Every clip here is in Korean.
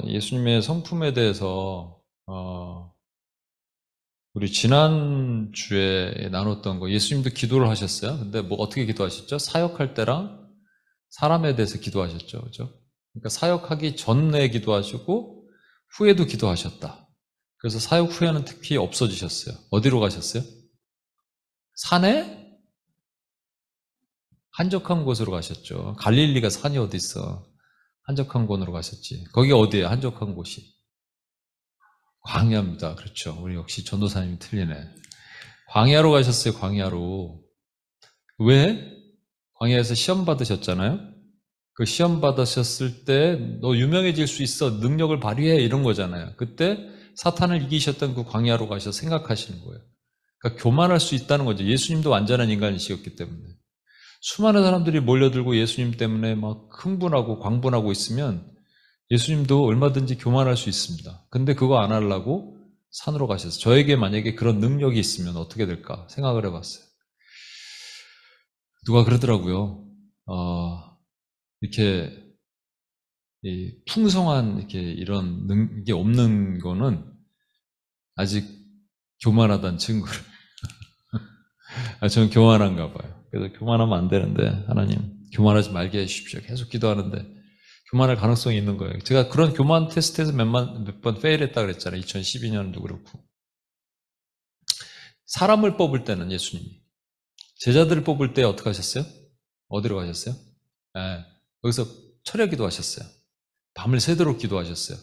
예수님의 성품에 대해서 우리 지난주에 나눴던 거, 예수님도 기도를 하셨어요. 근데 뭐 어떻게 기도하셨죠? 사역할 때랑 사람에 대해서 기도하셨죠. 그죠? 그러니까 사역하기 전에 기도하시고 후에도 기도하셨다. 그래서 사역 후에는 특히 없어지셨어요. 어디로 가셨어요? 산에? 한적한 곳으로 가셨죠. 갈릴리가 산이 어디 있어? 한적한 곳으로 가셨지. 거기 어디예요? 한적한 곳이. 광야입니다. 그렇죠. 우리 역시 전도사님이 틀리네. 광야로 가셨어요. 광야로. 왜? 광야에서 시험 받으셨잖아요. 그 시험 받으셨을 때 너 유명해질 수 있어. 능력을 발휘해. 이런 거잖아요. 그때 사탄을 이기셨던 그 광야로 가셔서 생각하시는 거예요. 그러니까 교만할 수 있다는 거죠. 예수님도 완전한 인간이시었기 때문에. 수많은 사람들이 몰려들고 예수님 때문에 막 흥분하고 광분하고 있으면 예수님도 얼마든지 교만할 수 있습니다. 근데 그거 안 하려고 산으로 가셔서 저에게 만약에 그런 능력이 있으면 어떻게 될까 생각을 해봤어요. 누가 그러더라고요. 이렇게 풍성한 이렇게 이런 게 없는 거는 아직 교만하다는 증거를. 저는 교만한가 봐요. 그래서 교만하면 안 되는데 하나님 교만하지 말게 해주십시오. 계속 기도하는데 교만할 가능성이 있는 거예요. 제가 그런 교만 테스트에서 몇 번 페일했다 그랬잖아요. 2012년도 그렇고. 사람을 뽑을 때는 예수님이 제자들을 뽑을 때 어떻게 하셨어요? 어디로 가셨어요? 네, 여기서 철야 기도하셨어요. 밤을 새도록 기도하셨어요.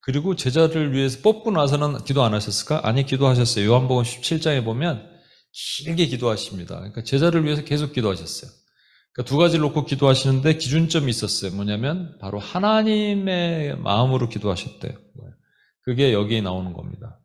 그리고 제자를 위해서 뽑고 나서는 기도 안 하셨을까? 아니, 기도하셨어요. 요한복음 17장에 보면 길게 기도하십니다. 그러니까 제자를 위해서 계속 기도하셨어요. 그러니까 두 가지를 놓고 기도하시는데 기준점이 있었어요. 뭐냐면 바로 하나님의 마음으로 기도하셨대요. 그게 여기에 나오는 겁니다.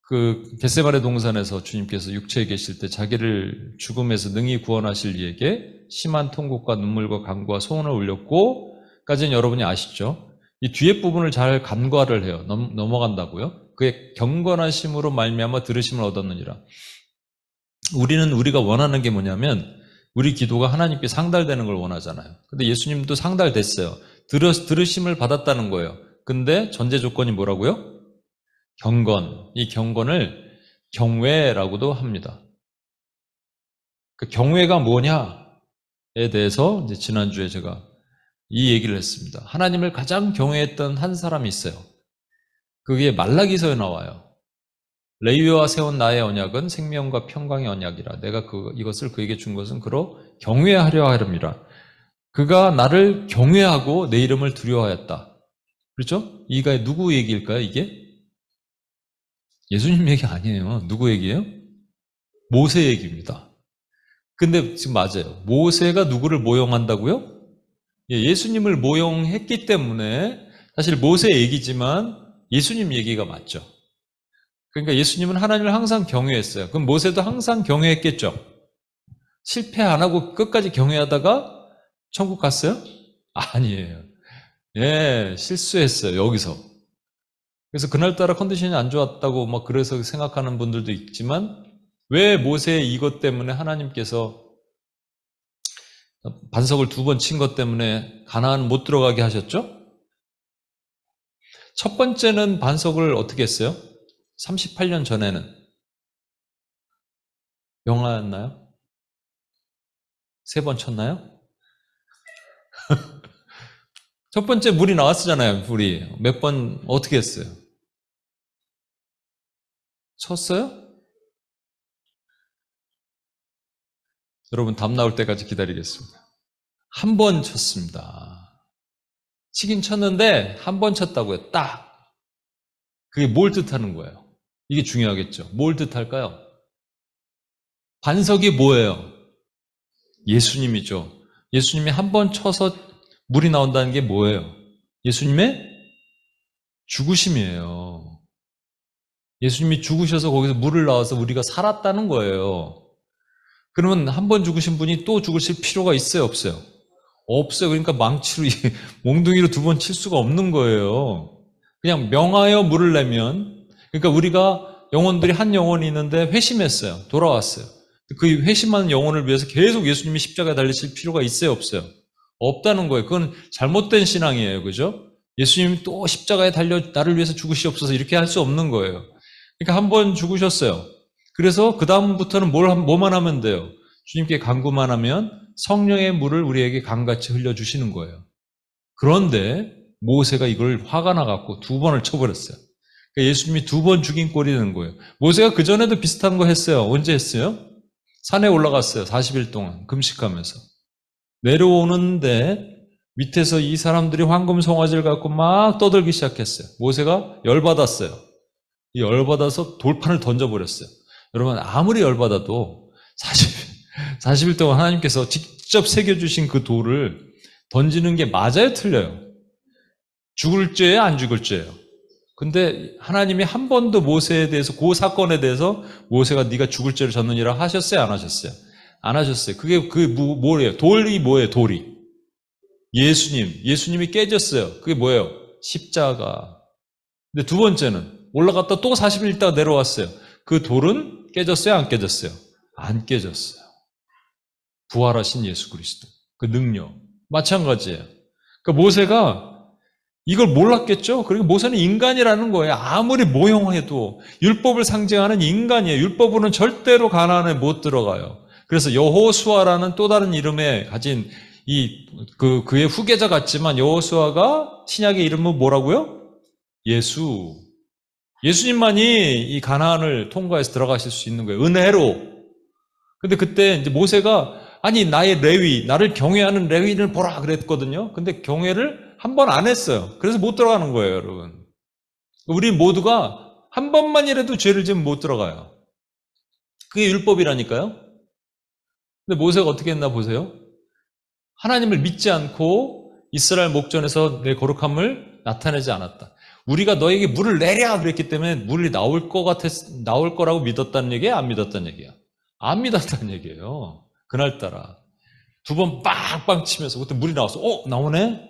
그 겟세마네 동산에서 주님께서 육체에 계실 때 자기를 죽음에서 능히 구원하실 이에게 심한 통곡과 눈물과 간구와 소원을 올렸고까지는 여러분이 아시죠? 이 뒤에 부분을 잘 간과를 해요. 넘어간다고요. 그의 경건하심으로 말미암아 들으심을 얻었느니라. 우리는 우리가 원하는 게 뭐냐면 우리 기도가 하나님께 상달되는 걸 원하잖아요. 근데 예수님도 상달됐어요. 들으심을 받았다는 거예요. 근데 전제 조건이 뭐라고요? 경건. 이 경건을 경외라고도 합니다. 그 경외가 뭐냐에 대해서 이제 지난주에 제가 이 얘기를 했습니다. 하나님을 가장 경외했던 한 사람이 있어요. 그게 말라기서에 나와요. 레위와 세운 나의 언약은 생명과 평강의 언약이라. 내가 이것을 그에게 준 것은 그로 경외하려 하렵니다. 그가 나를 경외하고 내 이름을 두려워하였다. 그렇죠? 이가 누구 얘기일까요, 이게? 예수님 얘기 아니에요. 누구 얘기예요? 모세 얘기입니다. 근데 지금 맞아요. 모세가 누구를 모용한다고요? 예수님을 모용했기 때문에 사실 모세 얘기지만 예수님 얘기가 맞죠. 그러니까 예수님은 하나님을 항상 경외했어요. 그럼 모세도 항상 경외했겠죠. 실패 안 하고 끝까지 경외하다가 천국 갔어요? 아니에요. 예, 실수했어요. 여기서. 그래서 그날따라 컨디션이 안 좋았다고 막 그래서 생각하는 분들도 있지만 왜 모세의 이것 때문에 하나님께서 반석을 2번 친 것 때문에 가나안 못 들어가게 하셨죠? 첫 번째는 반석을 어떻게 했어요? 38년 전에는 명하였나요? 3번 쳤나요? 첫 번째 물이 나왔잖아요. 물이 몇 번 어떻게 했어요? 쳤어요? 여러분 답 나올 때까지 기다리겠습니다. 한 번 쳤습니다. 치긴 쳤는데 한 번 쳤다고요. 딱. 그게 뭘 뜻하는 거예요? 이게 중요하겠죠. 뭘 뜻할까요? 반석이 뭐예요? 예수님이죠. 예수님이 한 번 쳐서 물이 나온다는 게 뭐예요? 예수님의 죽으심이에요. 예수님이 죽으셔서 거기서 물을 나와서 우리가 살았다는 거예요. 그러면 한 번 죽으신 분이 또 죽으실 필요가 있어요, 없어요? 없어요. 그러니까 망치로 몽둥이로 2번 칠 수가 없는 거예요. 그냥 명하여 물을 내면, 그러니까 우리가 영혼들이 한 영혼이 있는데 회심했어요. 돌아왔어요. 그 회심한 영혼을 위해서 계속 예수님이 십자가에 달리실 필요가 있어요, 없어요? 없다는 거예요. 그건 잘못된 신앙이에요. 그죠? 예수님이 또 십자가에 달려 나를 위해서 죽으시옵소서 이렇게 할 수 없는 거예요. 그러니까 한 번 죽으셨어요. 그래서 그 다음부터는 뭐만 하면 돼요? 주님께 간구만 하면 성령의 물을 우리에게 강같이 흘려주시는 거예요. 그런데 모세가 이걸 화가 나갖고 2번을 쳐버렸어요. 그러니까 예수님이 2번 죽인 꼴이 되는 거예요. 모세가 그전에도 비슷한 거 했어요. 언제 했어요? 산에 올라갔어요. 40일 동안 금식하면서. 내려오는데 밑에서 이 사람들이 황금 송아지를 갖고 막 떠들기 시작했어요. 모세가 열받았어요. 이 열받아서 돌판을 던져버렸어요. 여러분 아무리 열받아도 40일 동안 하나님께서 직접 새겨주신 그 돌을 던지는 게 맞아요? 틀려요? 죽을 죄예요? 안 죽을 죄예요? 근데 하나님이 한 번도 모세에 대해서 그 사건에 대해서 모세가 네가 죽을 죄를 졌느니라 하셨어요? 안 하셨어요? 안 하셨어요. 그게 뭐예요? 돌이 뭐예요? 돌이 예수님이 깨졌어요. 그게 뭐예요? 십자가. 근데 2번째는 올라갔다 또 40일 있다가 내려왔어요. 그 돌은 깨졌어요? 안 깨졌어요? 안 깨졌어요. 부활하신 예수 그리스도 그 능력 마찬가지예요. 그러니까 모세가 이걸 몰랐겠죠? 그리고 모세는 인간이라는 거예요. 아무리 모형해도 율법을 상징하는 인간이에요. 율법으로는 절대로 가나안에 못 들어가요. 그래서 여호수아라는 또 다른 이름에 가진 그의 후계자 같지만 여호수아가 신약의 이름은 뭐라고요? 예수님만이 이 가나안을 통과해서 들어가실 수 있는 거예요. 은혜로. 근데 그때 이제 모세가 아니 나를 경외하는 레위인을 보라 그랬거든요. 근데 경외를 한 번 안 했어요. 그래서 못 들어가는 거예요, 여러분. 우리 모두가 한 번만이라도 죄를 지으면 못 들어가요. 그게 율법이라니까요. 근데 모세가 어떻게 했나 보세요. 하나님을 믿지 않고 이스라엘 목전에서 내 거룩함을 나타내지 않았다. 우리가 너에게 물을 내랴 그랬기 때문에 물이 나올 거라고 믿었다는 얘기야? 안 믿었다는 얘기야? 안 믿었다는 얘기예요. 그날따라 2번 빵빵 치면서 그때 물이 나왔어. 나오네?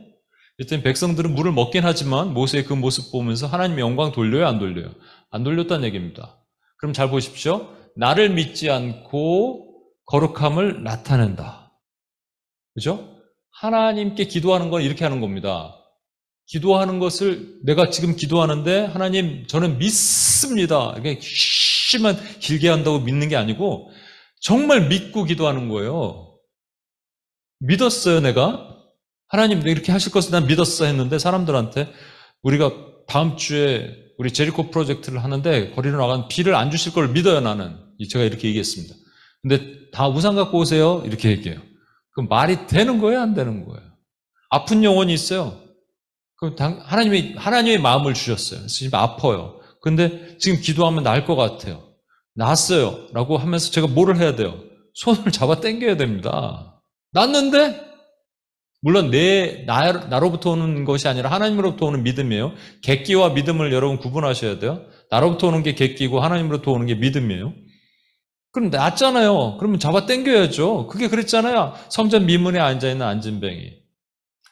그랬더니 백성들은 물을 먹긴 하지만 모세의 그 모습 보면서 하나님의 영광 돌려요? 안 돌려요? 안 돌렸다는 얘기입니다. 그럼 잘 보십시오. 나를 믿지 않고 거룩함을 나타낸다. 그죠? 하나님께 기도하는 건 이렇게 하는 겁니다. 기도하는 것을 내가 지금 기도하는데 하나님 저는 믿습니다. 이렇게 심한 길게 한다고 믿는 게 아니고 정말 믿고 기도하는 거예요. 믿었어요, 내가. 하나님 이렇게 하실 것을 난 믿었어 했는데 사람들한테 우리가 다음 주에 우리 제리코 프로젝트를 하는데 거리로 나가면 비를 안 주실 걸 믿어요, 나는. 제가 이렇게 얘기했습니다. 근데 다 우산 갖고 오세요. 이렇게 얘기해요. 그럼 말이 되는 거예요, 안 되는 거예요? 아픈 영혼이 있어요. 그럼 하나님의 마음을 주셨어요. 그래서 지금 아파요. 근데 지금 기도하면 나을 것 같아요. 낫어요. 라고 하면서 제가 뭐를 해야 돼요? 손을 잡아 당겨야 됩니다. 낫는데? 물론 나로부터 오는 것이 아니라 하나님으로부터 오는 믿음이에요. 객기와 믿음을 여러분 구분하셔야 돼요. 나로부터 오는 게 객기고 하나님으로부터 오는 게 믿음이에요. 그럼 낫잖아요. 그러면 잡아 당겨야죠. 그게 그랬잖아요. 성전 미문에 앉아있는 안진뱅이.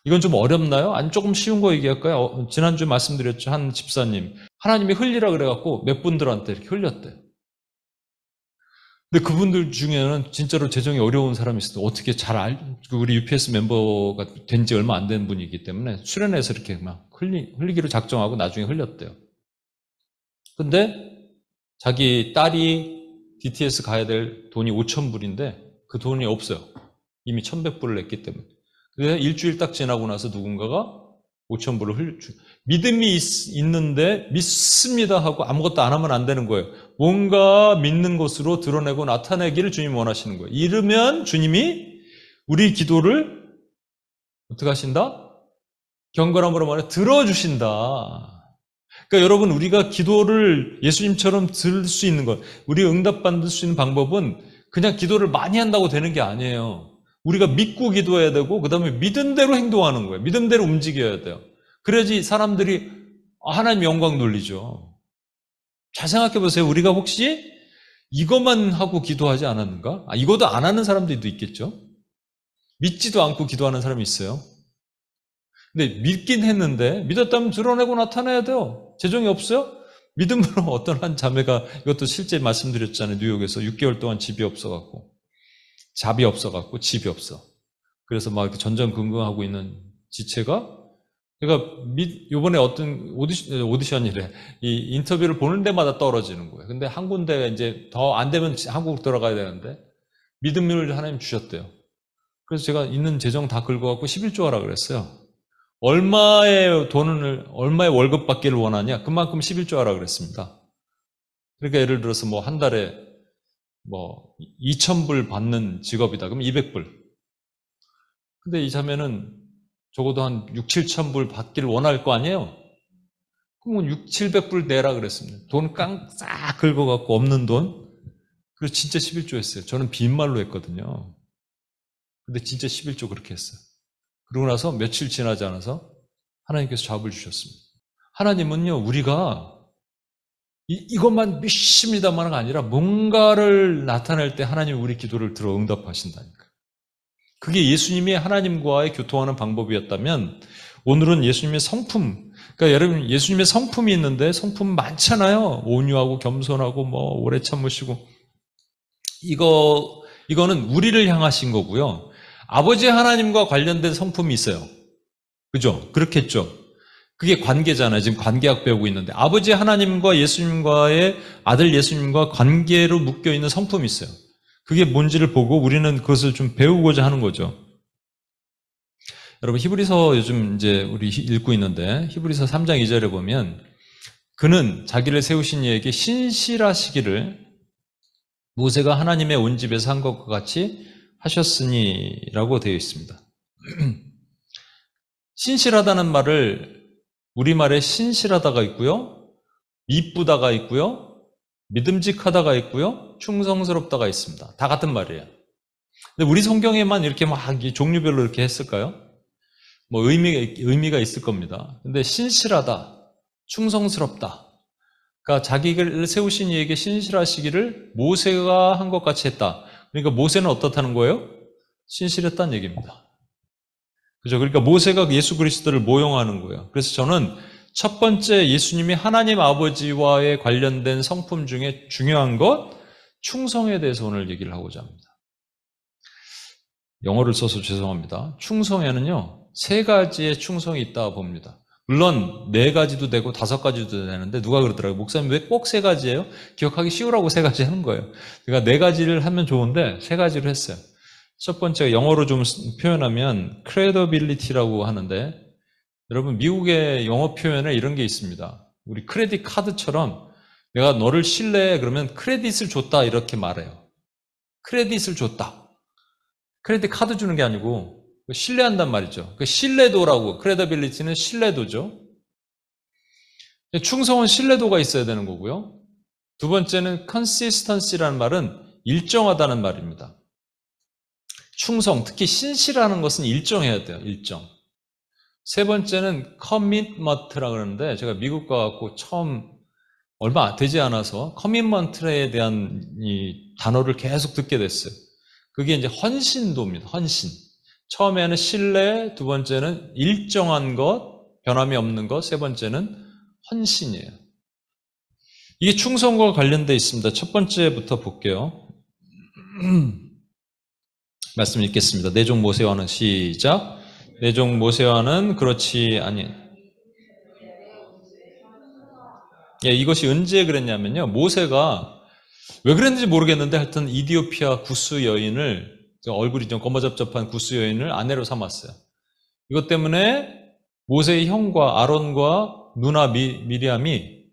이건 좀 어렵나요? 아니 조금 쉬운 거 얘기할까요? 지난주에 말씀드렸죠. 한 집사님. 하나님이 흘리라 그래갖고 몇 분들한테 이렇게 흘렸대요. 근데 그분들 중에는 진짜로 재정이 어려운 사람이 있어도 어떻게 우리 UPS 멤버가 된 지 얼마 안 된 분이기 때문에 수련회에서 이렇게 막 흘리기로 작정하고 나중에 흘렸대요. 근데 자기 딸이 DTS 가야 될 돈이 5,000불인데 그 돈이 없어요. 이미 1,100불을 냈기 때문에. 그래서 일주일 딱 지나고 나서 누군가가 5,000불을 믿음이 있는데 믿습니다 하고 아무것도 안 하면 안 되는 거예요. 뭔가 믿는 것으로 드러내고 나타내기를 주님이 원하시는 거예요. 이르면 주님이 우리 기도를 어떻게 하신다? 경건함으로 말해 들어주신다. 그러니까 여러분 우리가 기도를 예수님처럼 들을 수 있는 것, 우리 응답받을 수 있는 방법은 그냥 기도를 많이 한다고 되는 게 아니에요. 우리가 믿고 기도해야 되고 그 다음에 믿은 대로 행동하는 거예요. 믿은 대로 움직여야 돼요. 그래야지 사람들이 하나님 영광 돌리죠. 잘 생각해 보세요. 우리가 혹시 이것만 하고 기도하지 않았는가? 이것도 안 하는 사람들도 있겠죠. 믿지도 않고 기도하는 사람이 있어요. 근데 믿긴 했는데 믿었다면 드러내고 나타내야 돼요. 재정이 없어요? 믿음으로 어떤 한 자매가 이것도 실제 말씀드렸잖아요. 뉴욕에서 6개월 동안 집이 없어갖고 집이 없어. 그래서 막 이렇게 전전긍긍하고 있는 지체가 그러니까 요번에 어떤 오디션이래. 이 인터뷰를 보는 데마다 떨어지는 거예요. 근데 한 군데 이제 더 안 되면 한국 들어가야 되는데 믿음을 하나님 주셨대요. 그래서 제가 있는 재정 다 긁어갖고 11조 하라 그랬어요. 얼마의 월급 받기를 원하냐? 그만큼 11조 하라 그랬습니다. 그러니까 예를 들어서 뭐 한 달에 뭐 2,000불 받는 직업이다. 그럼 200불. 근데 이 자매는 적어도 한 6, 7천 불 받기를 원할 거 아니에요? 그러면 6, 700불 내라 그랬습니다. 돈 싹 긁어갖고 없는 돈. 그래서 진짜 11조 했어요. 저는 빈말로 했거든요. 근데 진짜 11조 그렇게 했어요. 그러고 나서 며칠 지나지 않아서 하나님께서 답을 주셨습니다. 하나님은요, 우리가 이것만 믿습니다만가 아니라 뭔가를 나타낼 때 하나님 우리 기도를 들어 응답하신다니까. 그게 예수님이 하나님과의 교통하는 방법이었다면 오늘은 예수님의 성품, 그러니까 여러분 예수님의 성품이 있는데 성품 많잖아요. 온유하고 겸손하고 뭐 오래 참으시고 이거는 우리를 향하신 거고요. 아버지 하나님과 관련된 성품이 있어요. 그죠? 그렇겠죠? 그게 관계잖아요. 지금 관계학 배우고 있는데 아버지 하나님과 예수님과의 아들 예수님과 관계로 묶여있는 성품이 있어요. 그게 뭔지를 보고 우리는 그것을 좀 배우고자 하는 거죠. 여러분 히브리서 요즘 이제 우리 읽고 있는데 히브리서 3장 2절에 보면 그는 자기를 세우신 이에게 신실하시기를 모세가 하나님의 온 집에서 한 것과 같이 하셨으니라고 되어 있습니다. 신실하다는 말을 우리말에 신실하다가 있고요. 이쁘다가 있고요. 믿음직하다가 있고요. 충성스럽다가 있습니다. 다 같은 말이에요. 근데 우리 성경에만 이렇게 막 종류별로 이렇게 했을까요? 뭐 의미가 있을 겁니다. 근데 신실하다, 충성스럽다. 그러니까 자기를 세우신 이에게 신실하시기를 모세가 한 것 같이 했다. 그러니까 모세는 어떻다는 거예요? 신실했다는 얘기입니다. 그죠? 그러니까 모세가 예수 그리스도를 모형하는 거예요. 그래서 저는 첫 번째 예수님이 하나님 아버지와의 관련된 성품 중에 중요한 것, 충성에 대해서 오늘 얘기를 하고자 합니다. 영어를 써서 죄송합니다. 충성에는요, 3가지의 충성이 있다 봅니다. 물론 4가지도 되고 5가지도 되는데 누가 그러더라고요. 목사님 왜 꼭 3가지예요? 기억하기 쉬우라고 3가지 하는 거예요. 그러니까 4가지를 하면 좋은데 3가지를 했어요. 첫 번째 영어로 좀 표현하면 credibility라고 하는데 여러분 미국의 영어 표현에 이런 게 있습니다. 우리 크레딧 카드처럼 내가 너를 신뢰해 그러면 크레딧을 줬다 이렇게 말해요. 크레딧을 줬다. 크레딧 카드 주는 게 아니고 신뢰한단 말이죠. 그 신뢰도라고 credibility는 신뢰도죠. 충성은 신뢰도가 있어야 되는 거고요. 두 번째는 consistency라는 말은 일정하다는 말입니다. 충성, 특히 신실하는 것은 일정해야 돼요. 일정. 세 번째는 commitment라고 그러는데 제가 미국 가갖고 처음 얼마 되지 않아서 commitment에 대한 이 단어를 계속 듣게 됐어요. 그게 이제 헌신도입니다. 헌신. 처음에는 신뢰, 두 번째는 일정한 것, 변함이 없는 것, 세 번째는 헌신이에요. 이게 충성과 관련되어 있습니다. 첫 번째부터 볼게요. 말씀 읽겠습니다. 내 종 모세와는 시작. 내 종 모세와는 그렇지 아니. 예, 이것이 언제 그랬냐면요. 모세가 왜 그랬는지 모르겠는데 하여튼 이디오피아 구스 여인을 얼굴이 좀 거머잡잡한 구스 여인을 아내로 삼았어요. 이것 때문에 모세의 형과 아론과 누나 미리암이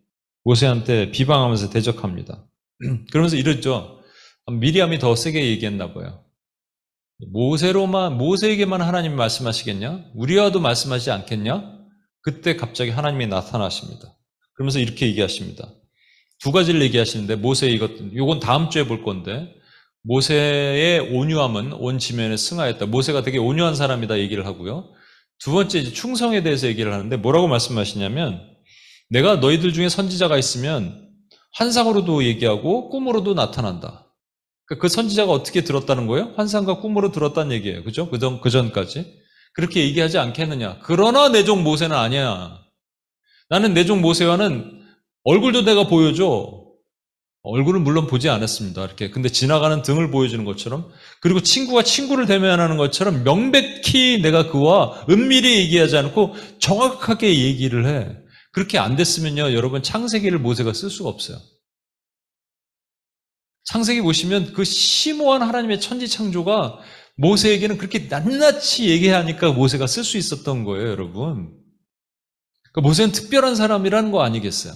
모세한테 비방하면서 대적합니다. 그러면서 이랬죠. 미리암이 더 세게 얘기했나 봐요. 모세에게만 하나님이 말씀하시겠냐? 우리와도 말씀하시지 않겠냐? 그때 갑자기 하나님이 나타나십니다. 그러면서 이렇게 얘기하십니다. 2가지를 얘기하시는데 요건 다음 주에 볼 건데 모세의 온유함은 온 지면에 승하였다. 모세가 되게 온유한 사람이다 얘기를 하고요. 두 번째 이제 충성에 대해서 얘기를 하는데 뭐라고 말씀하시냐면 내가 너희들 중에 선지자가 있으면 환상으로도 얘기하고 꿈으로도 나타난다. 그 선지자가 어떻게 들었다는 거예요? 환상과 꿈으로 들었다는 얘기예요. 그죠? 그 전까지. 그렇게 얘기하지 않겠느냐. 그러나 내 종 모세는 아니야. 나는 내 종 모세와는 얼굴도 내가 보여줘. 얼굴을 물론 보지 않았습니다. 이렇게. 근데 지나가는 등을 보여주는 것처럼, 그리고 친구가 친구를 대면하는 것처럼 명백히 내가 그와 은밀히 얘기하지 않고 정확하게 얘기를 해. 그렇게 안 됐으면요, 여러분, 창세기를 모세가 쓸 수가 없어요. 창세기 보시면 그 심오한 하나님의 천지 창조가 모세에게는 그렇게 낱낱이 얘기하니까 모세가 쓸 수 있었던 거예요, 여러분. 그러니까 모세는 특별한 사람이라는 거 아니겠어요?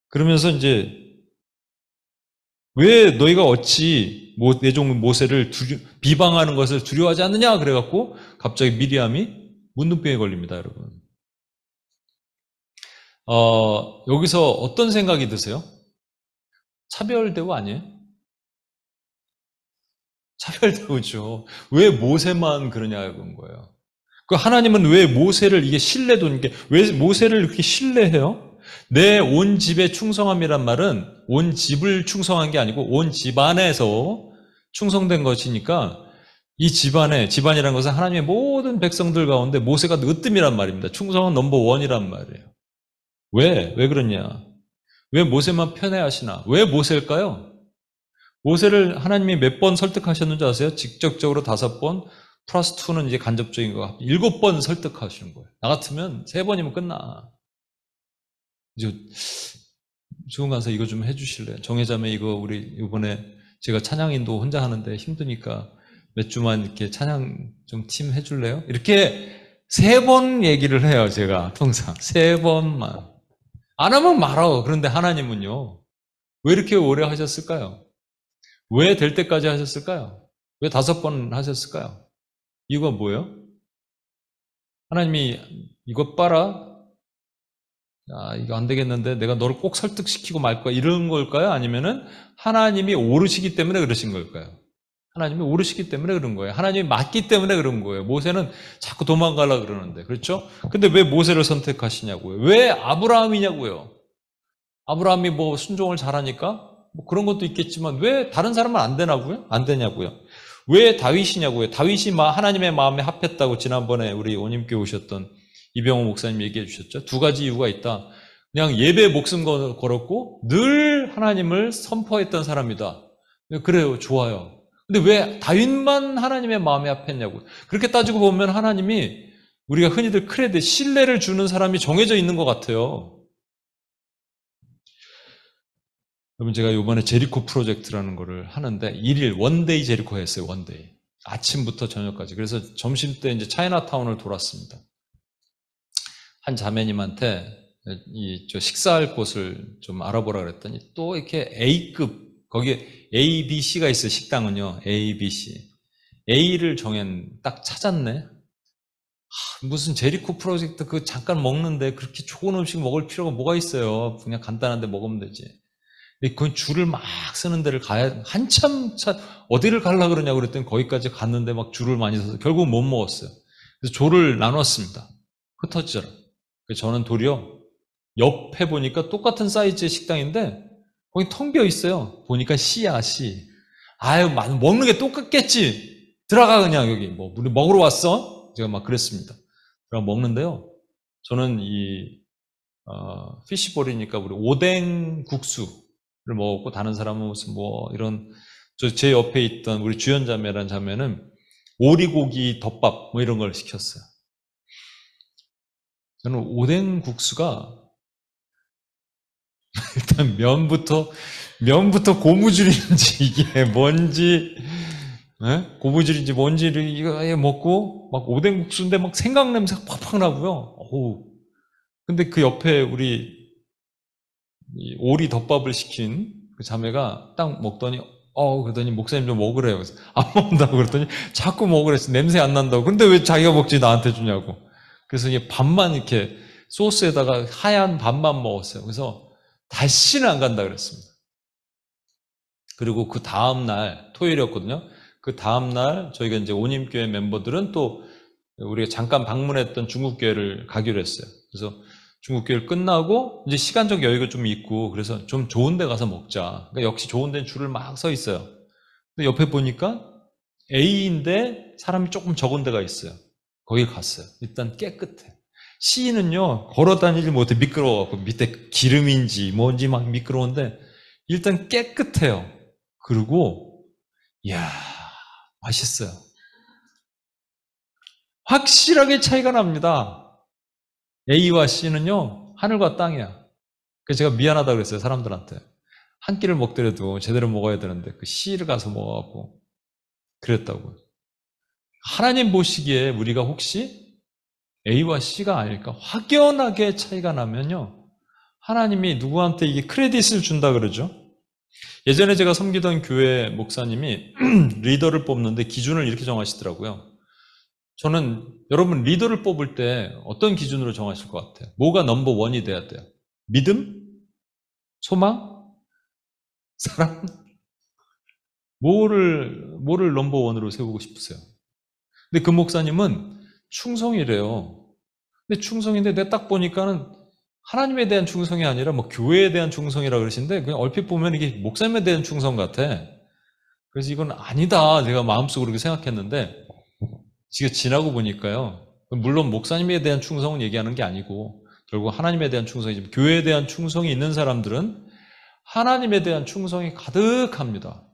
그러면서 이제 왜 너희가 어찌 내 종 모세를 비방하는 것을 두려워하지 않느냐 그래갖고 갑자기 미리암이 문둥병에 걸립니다, 여러분. 여기서 어떤 생각이 드세요? 차별대우 아니에요? 차별대우죠. 왜 모세만 그러냐 그런 거예요. 그 하나님은 왜 모세를 이게 신뢰도는 게 왜 모세를 이렇게 신뢰해요? 내 온 집에 충성함이란 말은 온 집을 충성한 게 아니고 온 집안에서 충성된 것이니까 이 집안이라는 것은 하나님의 모든 백성들 가운데 모세가 으뜸이란 말입니다. 충성은 넘버 원이란 말이에요. 왜 그러냐? 왜 모세만 편애하시나? 왜 모세일까요? 모세를 하나님이 몇 번 설득하셨는지 아세요? 직접적으로 5번, 플러스 2는 이제 간접적인 거 7번 설득하시는 거예요. 나 같으면 3번이면 끝나. 이제 좋은 간사 이거 좀 해주실래요? 정혜자매 이거 우리 이번에 제가 찬양인도 혼자 하는데 힘드니까 몇 주만 이렇게 찬양 좀 팀 해줄래요? 이렇게 3번 얘기를 해요, 제가 통상 3번만. 안 하면 말아. 그런데 하나님은요, 왜 이렇게 오래 하셨을까요? 왜 될 때까지 하셨을까요? 왜 5번 하셨을까요? 이유가 뭐예요? 하나님이 이것 봐라. 이거 안 되겠는데 내가 너를 꼭 설득시키고 말 거야. 이런 걸까요? 아니면은 하나님이 오르시기 때문에 그러신 걸까요? 하나님이 오르시기 때문에 그런 거예요. 하나님이 맞기 때문에 그런 거예요. 모세는 자꾸 도망가려고 그러는데. 그렇죠? 근데 왜 모세를 선택하시냐고요? 왜 아브라함이냐고요? 아브라함이 뭐 순종을 잘하니까? 뭐 그런 것도 있겠지만 왜 다른 사람은 안 되냐고요? 안 되냐고요? 왜 다윗이냐고요? 다윗이 하나님의 마음에 합했다고 지난번에 우리 온님께 오셨던 이병호 목사님 얘기해 주셨죠? 2가지 이유가 있다. 그냥 예배에 목숨 걸었고 늘 하나님을 선포했던 사람이다. 그래요. 좋아요. 근데 왜 다윗만 하나님의 마음에 합했냐고. 그렇게 따지고 보면 하나님이 우리가 흔히들 크레딧, 신뢰를 주는 사람이 정해져 있는 것 같아요. 여러분 제가 이번에 제리코 프로젝트라는 거를 하는데 1일 원데이 제리코 했어요. 원데이. 아침부터 저녁까지. 그래서 점심 때 이제 차이나타운을 돌았습니다. 한 자매님한테 저 식사할 곳을 좀 알아보라 그랬더니 또 이렇게 A급 거기에 A, B, C가 있어요. 식당은요. A, B, C. A를 딱 찾았네. 무슨 제리코 프로젝트 그 잠깐 먹는데 그렇게 좋은 음식 먹을 필요가 뭐가 있어요. 그냥 간단한데 먹으면 되지. 그 줄을 막 서는 데를 가야 한참 어디를 가려고 그러냐고 그랬더니 거기까지 갔는데 막 줄을 많이 서서 결국 못 먹었어요. 그래서 조를 나눴습니다. 흩어지더라. 저는 도리어 옆에 보니까 똑같은 사이즈의 식당인데 거기 텅 비어 있어요. 보니까 C야, C. 아유, 먹는 게 똑같겠지. 들어가 그냥 여기 우리 먹으러 왔어? 제가 막 그랬습니다. 그럼 먹는데요. 저는 피시볼이니까 우리 오뎅 국수를 먹었고 다른 사람은 무슨 이런 제 옆에 있던 우리 주연자매라는 자매는 오리고기 덮밥 이런 걸 시켰어요. 저는 오뎅 국수가 일단 면부터 고무줄인지 이게 뭔지 고무줄인지 뭔지를 이거 먹고 막 오뎅 국수인데 막 생강 냄새가 팍팍 나고요. 근데 그 옆에 우리 오리 덮밥을 시킨 그 자매가 딱 먹더니 그러더니 목사님 좀 먹으래요. 그래서 안 먹는다고 그랬더니 자꾸 먹으랬어. 냄새 안 난다고. 근데 왜 자기가 먹지 나한테 주냐고. 그래서 이게 밥만 이렇게 소스에다가 하얀 밥만 먹었어요. 그래서 다시는 안 간다 그랬습니다. 그리고 그 다음날 토요일이었거든요. 그 다음날 저희가 이제 온임교회 멤버들은 또 우리가 잠깐 방문했던 중국교회를 가기로 했어요. 그래서 중국교회를 끝나고 이제 시간적 여유가 좀 있고 그래서 좀 좋은 데 가서 먹자. 그러니까 역시 좋은 데는 줄을 막 서 있어요. 근데 옆에 보니까 A인데 사람이 조금 적은 데가 있어요. 거기 갔어요. 일단 깨끗해. C는요 걸어 다니지 못해. 미끄러워갖고 밑에 기름인지 뭔지 막 미끄러운데 일단 깨끗해요. 그리고 이야, 맛있어요. 확실하게 차이가 납니다. A와 C는요, 하늘과 땅이야. 그래서 제가 미안하다고 그랬어요, 사람들한테. 한 끼를 먹더라도 제대로 먹어야 되는데 그 C를 가서 먹어갖고 그랬다고요. 하나님 보시기에 우리가 혹시 A와 C가 아닐까? 확연하게 차이가 나면요, 하나님이 누구한테 이게 크레딧을 준다 그러죠. 예전에 제가 섬기던 교회 목사님이 리더를 뽑는데 기준을 이렇게 정하시더라고요. 저는 여러분 리더를 뽑을 때 어떤 기준으로 정하실 것 같아요? 뭐가 넘버 원이 돼야 돼요? 믿음? 소망? 사랑? 뭐를 넘버 원으로 세우고 싶으세요? 근데 그 목사님은 충성이래요. 근데 충성인데 내가 딱 보니까는 하나님에 대한 충성이 아니라 뭐 교회에 대한 충성이라 그러시는데 그냥 얼핏 보면 이게 목사님에 대한 충성 같아. 그래서 이건 아니다. 제가 마음속으로 그렇게 생각했는데 지금 지나고 보니까요. 물론 목사님에 대한 충성은 얘기하는 게 아니고 결국 하나님에 대한 충성이지만 교회에 대한 충성이 있는 사람들은 하나님에 대한 충성이 가득합니다.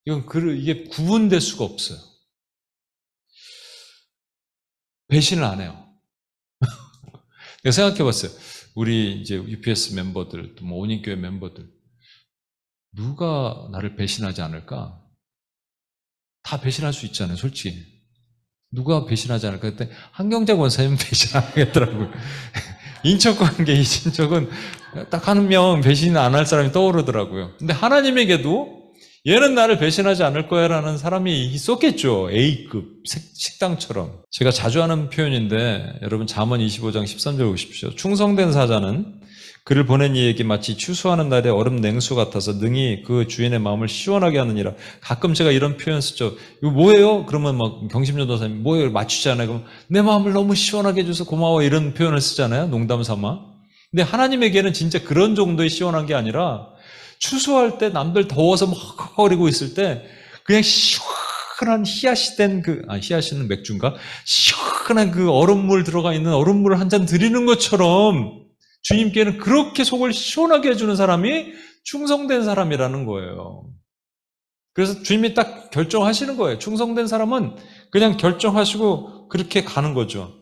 이게 구분될 수가 없어요. 배신을 안 해요. 내가 생각해 봤어요. 우리 이제 UPS 멤버들, 또 뭐 온인교회 멤버들, 누가 나를 배신하지 않을까? 다 배신할 수 있잖아요, 솔직히. 누가 배신하지 않을까? 그때 한경자 권사님은 배신 안 하겠더라고요. 인척관계 이 친척은 딱 한 명 배신 안 할 사람이 떠오르더라고요. 근데 하나님에게도 얘는 나를 배신하지 않을 거야 라는 사람이 있었겠죠. A급 식당처럼. 제가 자주 하는 표현인데 여러분 잠언 25장 13절 보십시오. 충성된 사자는 그를 보낸 이에게 마치 추수하는 날의 얼음 냉수 같아서 능히 그 주인의 마음을 시원하게 하느니라. 가끔 제가 이런 표현 쓰죠. 이거 뭐예요? 그러면 막 경심전도사님 뭐예요? 맞추잖아요. 그럼 내 마음을 너무 시원하게 해줘서 고마워 이런 표현을 쓰잖아요. 농담 삼아. 근데 하나님에게는 진짜 그런 정도의 시원한 게 아니라 추수할 때 남들 더워서 막 거리고 있을 때 그냥 시원한 히야시는 맥주인가? 시원한 그 얼음물 들어가 있는 얼음물을 한 잔 드리는 것처럼 주님께는 그렇게 속을 시원하게 해주는 사람이 충성된 사람이라는 거예요. 그래서 주님이 딱 결정하시는 거예요. 충성된 사람은 그냥 결정하시고 그렇게 가는 거죠.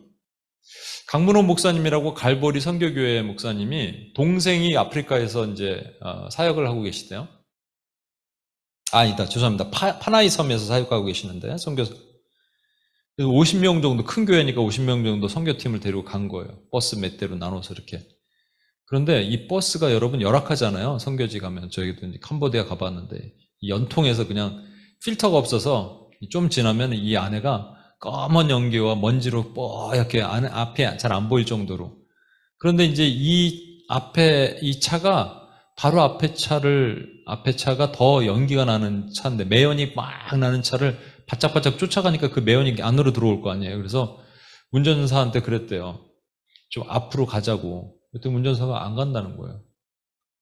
강문호 목사님이라고 갈보리 선교교회 목사님이 동생이 아프리카에서 이제 사역을 하고 계시대요. 아니다, 죄송합니다. 파나이 섬에서 사역하고 계시는데 선교사. 50명 정도 큰 교회니까 50명 정도 선교팀을 데리고 간 거예요. 버스 몇 대로 나눠서 이렇게. 그런데 이 버스가 여러분 열악하잖아요. 선교지 가면 저희도 이제 캄보디아 가봤는데 이 연통에서 그냥 필터가 없어서 좀 지나면 이 안에가 검은 연기와 먼지로 뽀얗게 앞에 잘 안 보일 정도로. 그런데 이제 이 앞에 이 차가 바로 앞에 차가 더 연기가 나는 차인데 매연이 막 나는 차를 바짝바짝 쫓아가니까 그 매연이 안으로 들어올 거 아니에요. 그래서 운전사한테 그랬대요. 좀 앞으로 가자고. 그랬더니 운전사가 안 간다는 거예요.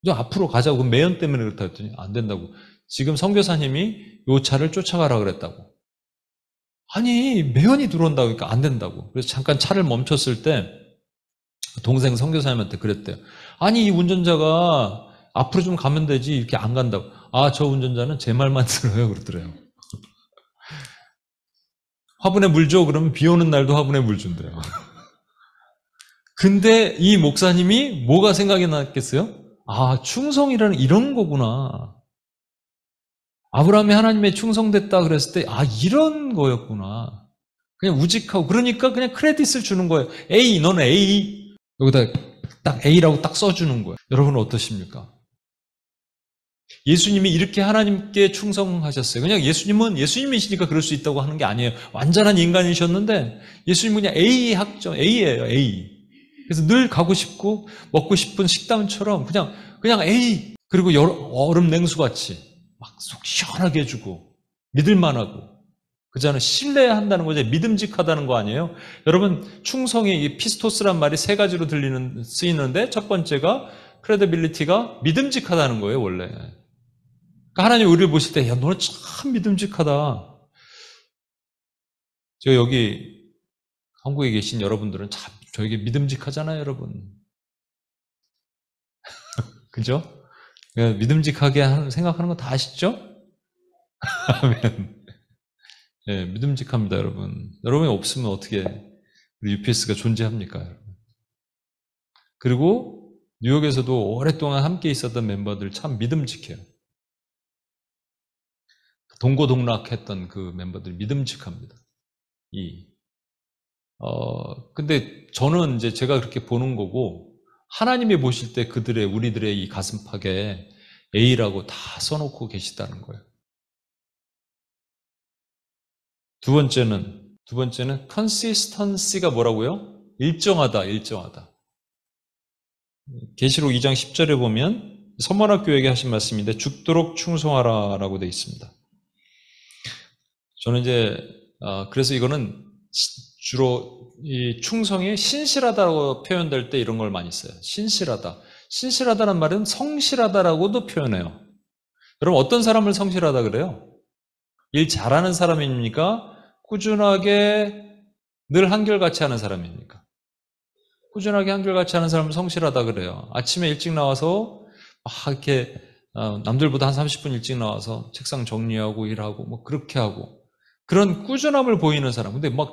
좀 앞으로 가자고. 그럼 매연 때문에 그렇다 했더니 안 된다고. 지금 선교사님이 요 차를 쫓아가라 그랬다고. 아니 매연이 들어온다고 하니까 안 된다고. 그래서 잠깐 차를 멈췄을 때 동생 선교사님한테 그랬대요. 아니 이 운전자가 앞으로 좀 가면 되지 이렇게 안 간다고. 아, 저 운전자는 제 말만 들어요 그러더래요. 화분에 물 줘 그러면 비 오는 날도 화분에 물 준대요. 근데 이 목사님이 뭐가 생각이 났겠어요? 아, 충성이라는 이런 거구나. 아브라함이 하나님의 충성됐다 그랬을 때 아, 이런 거였구나. 그냥 우직하고 그러니까 그냥 크레딧을 주는 거예요. A, 너는 A. 여기다 딱 A라고 딱 써주는 거예요. 여러분은 어떠십니까? 예수님이 이렇게 하나님께 충성하셨어요. 그냥 예수님이시니까 그럴 수 있다고 하는 게 아니에요. 완전한 인간이셨는데 예수님은 그냥 A 학점, A예요, A. 그래서 늘 가고 싶고 먹고 싶은 식당처럼 그냥 A. 그리고 얼음 냉수같이 막 속 시원하게 해주고 믿을만하고 그잖아요. 신뢰한다는 거죠. 믿음직하다는 거 아니에요? 여러분 충성이 이 피스토스란 말이 세 가지로 쓰이는데 첫 번째가 크레디빌리티가 믿음직하다는 거예요, 원래. 그러니까 하나님 우리를 보실 때, 야, 너는 참 믿음직하다. 저 여기 한국에 계신 여러분들은 참 저에게 믿음직하잖아요, 여러분. 그죠? 믿음직하게 생각하는 거 다 아시죠? 아멘. 예, 믿음직합니다, 여러분. 여러분이 없으면 어떻게 우리 UPS가 존재합니까, 여러분? 그리고 뉴욕에서도 오랫동안 함께 있었던 멤버들 참 믿음직해요. 동고동락했던 그 멤버들 믿음직합니다. 근데 저는 이제 제가 그렇게 보는 거고, 하나님이 보실 때 우리들의 이 가슴팍에 A라고 다 써놓고 계시다는 거예요. 두 번째는 consistency가 뭐라고요? 일정하다. 계시록 2장 10절에 보면 서머나 교회에게 하신 말씀인데 죽도록 충성하라라고 되어 있습니다. 저는 이제 그래서 이거는 주로 이 충성이 신실하다고 표현될 때 이런 걸 많이 써요. 신실하다는 말은 성실하다라고도 표현해요. 여러분 어떤 사람을 성실하다 그래요? 일 잘하는 사람입니까? 꾸준하게 늘 한결같이 하는 사람입니까? 꾸준하게 한결같이 하는 사람을 성실하다 그래요. 아침에 일찍 나와서 막 이렇게 남들보다 한 30분 일찍 나와서 책상 정리하고 일하고 뭐 그렇게 하고 그런 꾸준함을 보이는 사람. 근데 막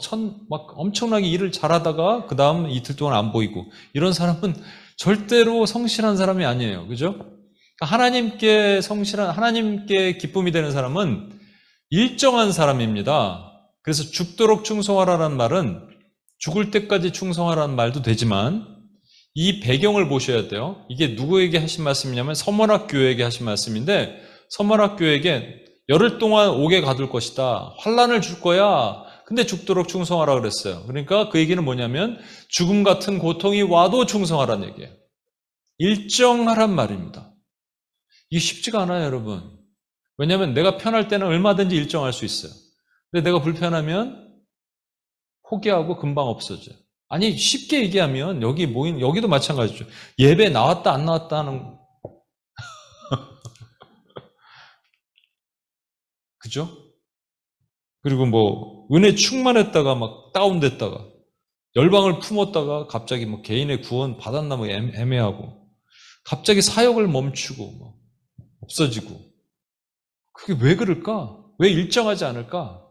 엄청나게 일을 잘하다가 그 다음 이틀 동안 안 보이고 이런 사람은 절대로 성실한 사람이 아니에요. 그죠? 하나님께 하나님께 기쁨이 되는 사람은 일정한 사람입니다. 그래서 죽도록 충성하라는 말은 죽을 때까지 충성하라는 말도 되지만 이 배경을 보셔야 돼요. 이게 누구에게 하신 말씀이냐면 서머나 교회에게 하신 말씀인데 서머나 교회에게 열흘 동안 옥에 가둘 것이다. 환난을 줄 거야. 근데 죽도록 충성하라 그랬어요. 그러니까 그 얘기는 뭐냐면 죽음 같은 고통이 와도 충성하라는 얘기예요. 일정하란 말입니다. 이게 쉽지가 않아요, 여러분. 왜냐하면 내가 편할 때는 얼마든지 일정할 수 있어요. 근데 내가 불편하면 포기하고 금방 없어져요. 아니 쉽게 얘기하면 여기도 마찬가지죠. 예배 나왔다 안 나왔다 하는 그죠? 그리고 뭐 은혜 충만했다가 막 다운됐다가 열방을 품었다가 갑자기 뭐 개인의 구원 받았나 뭐 애매하고 갑자기 사역을 멈추고 뭐 없어지고 그게 왜 그럴까? 왜 일정하지 않을까?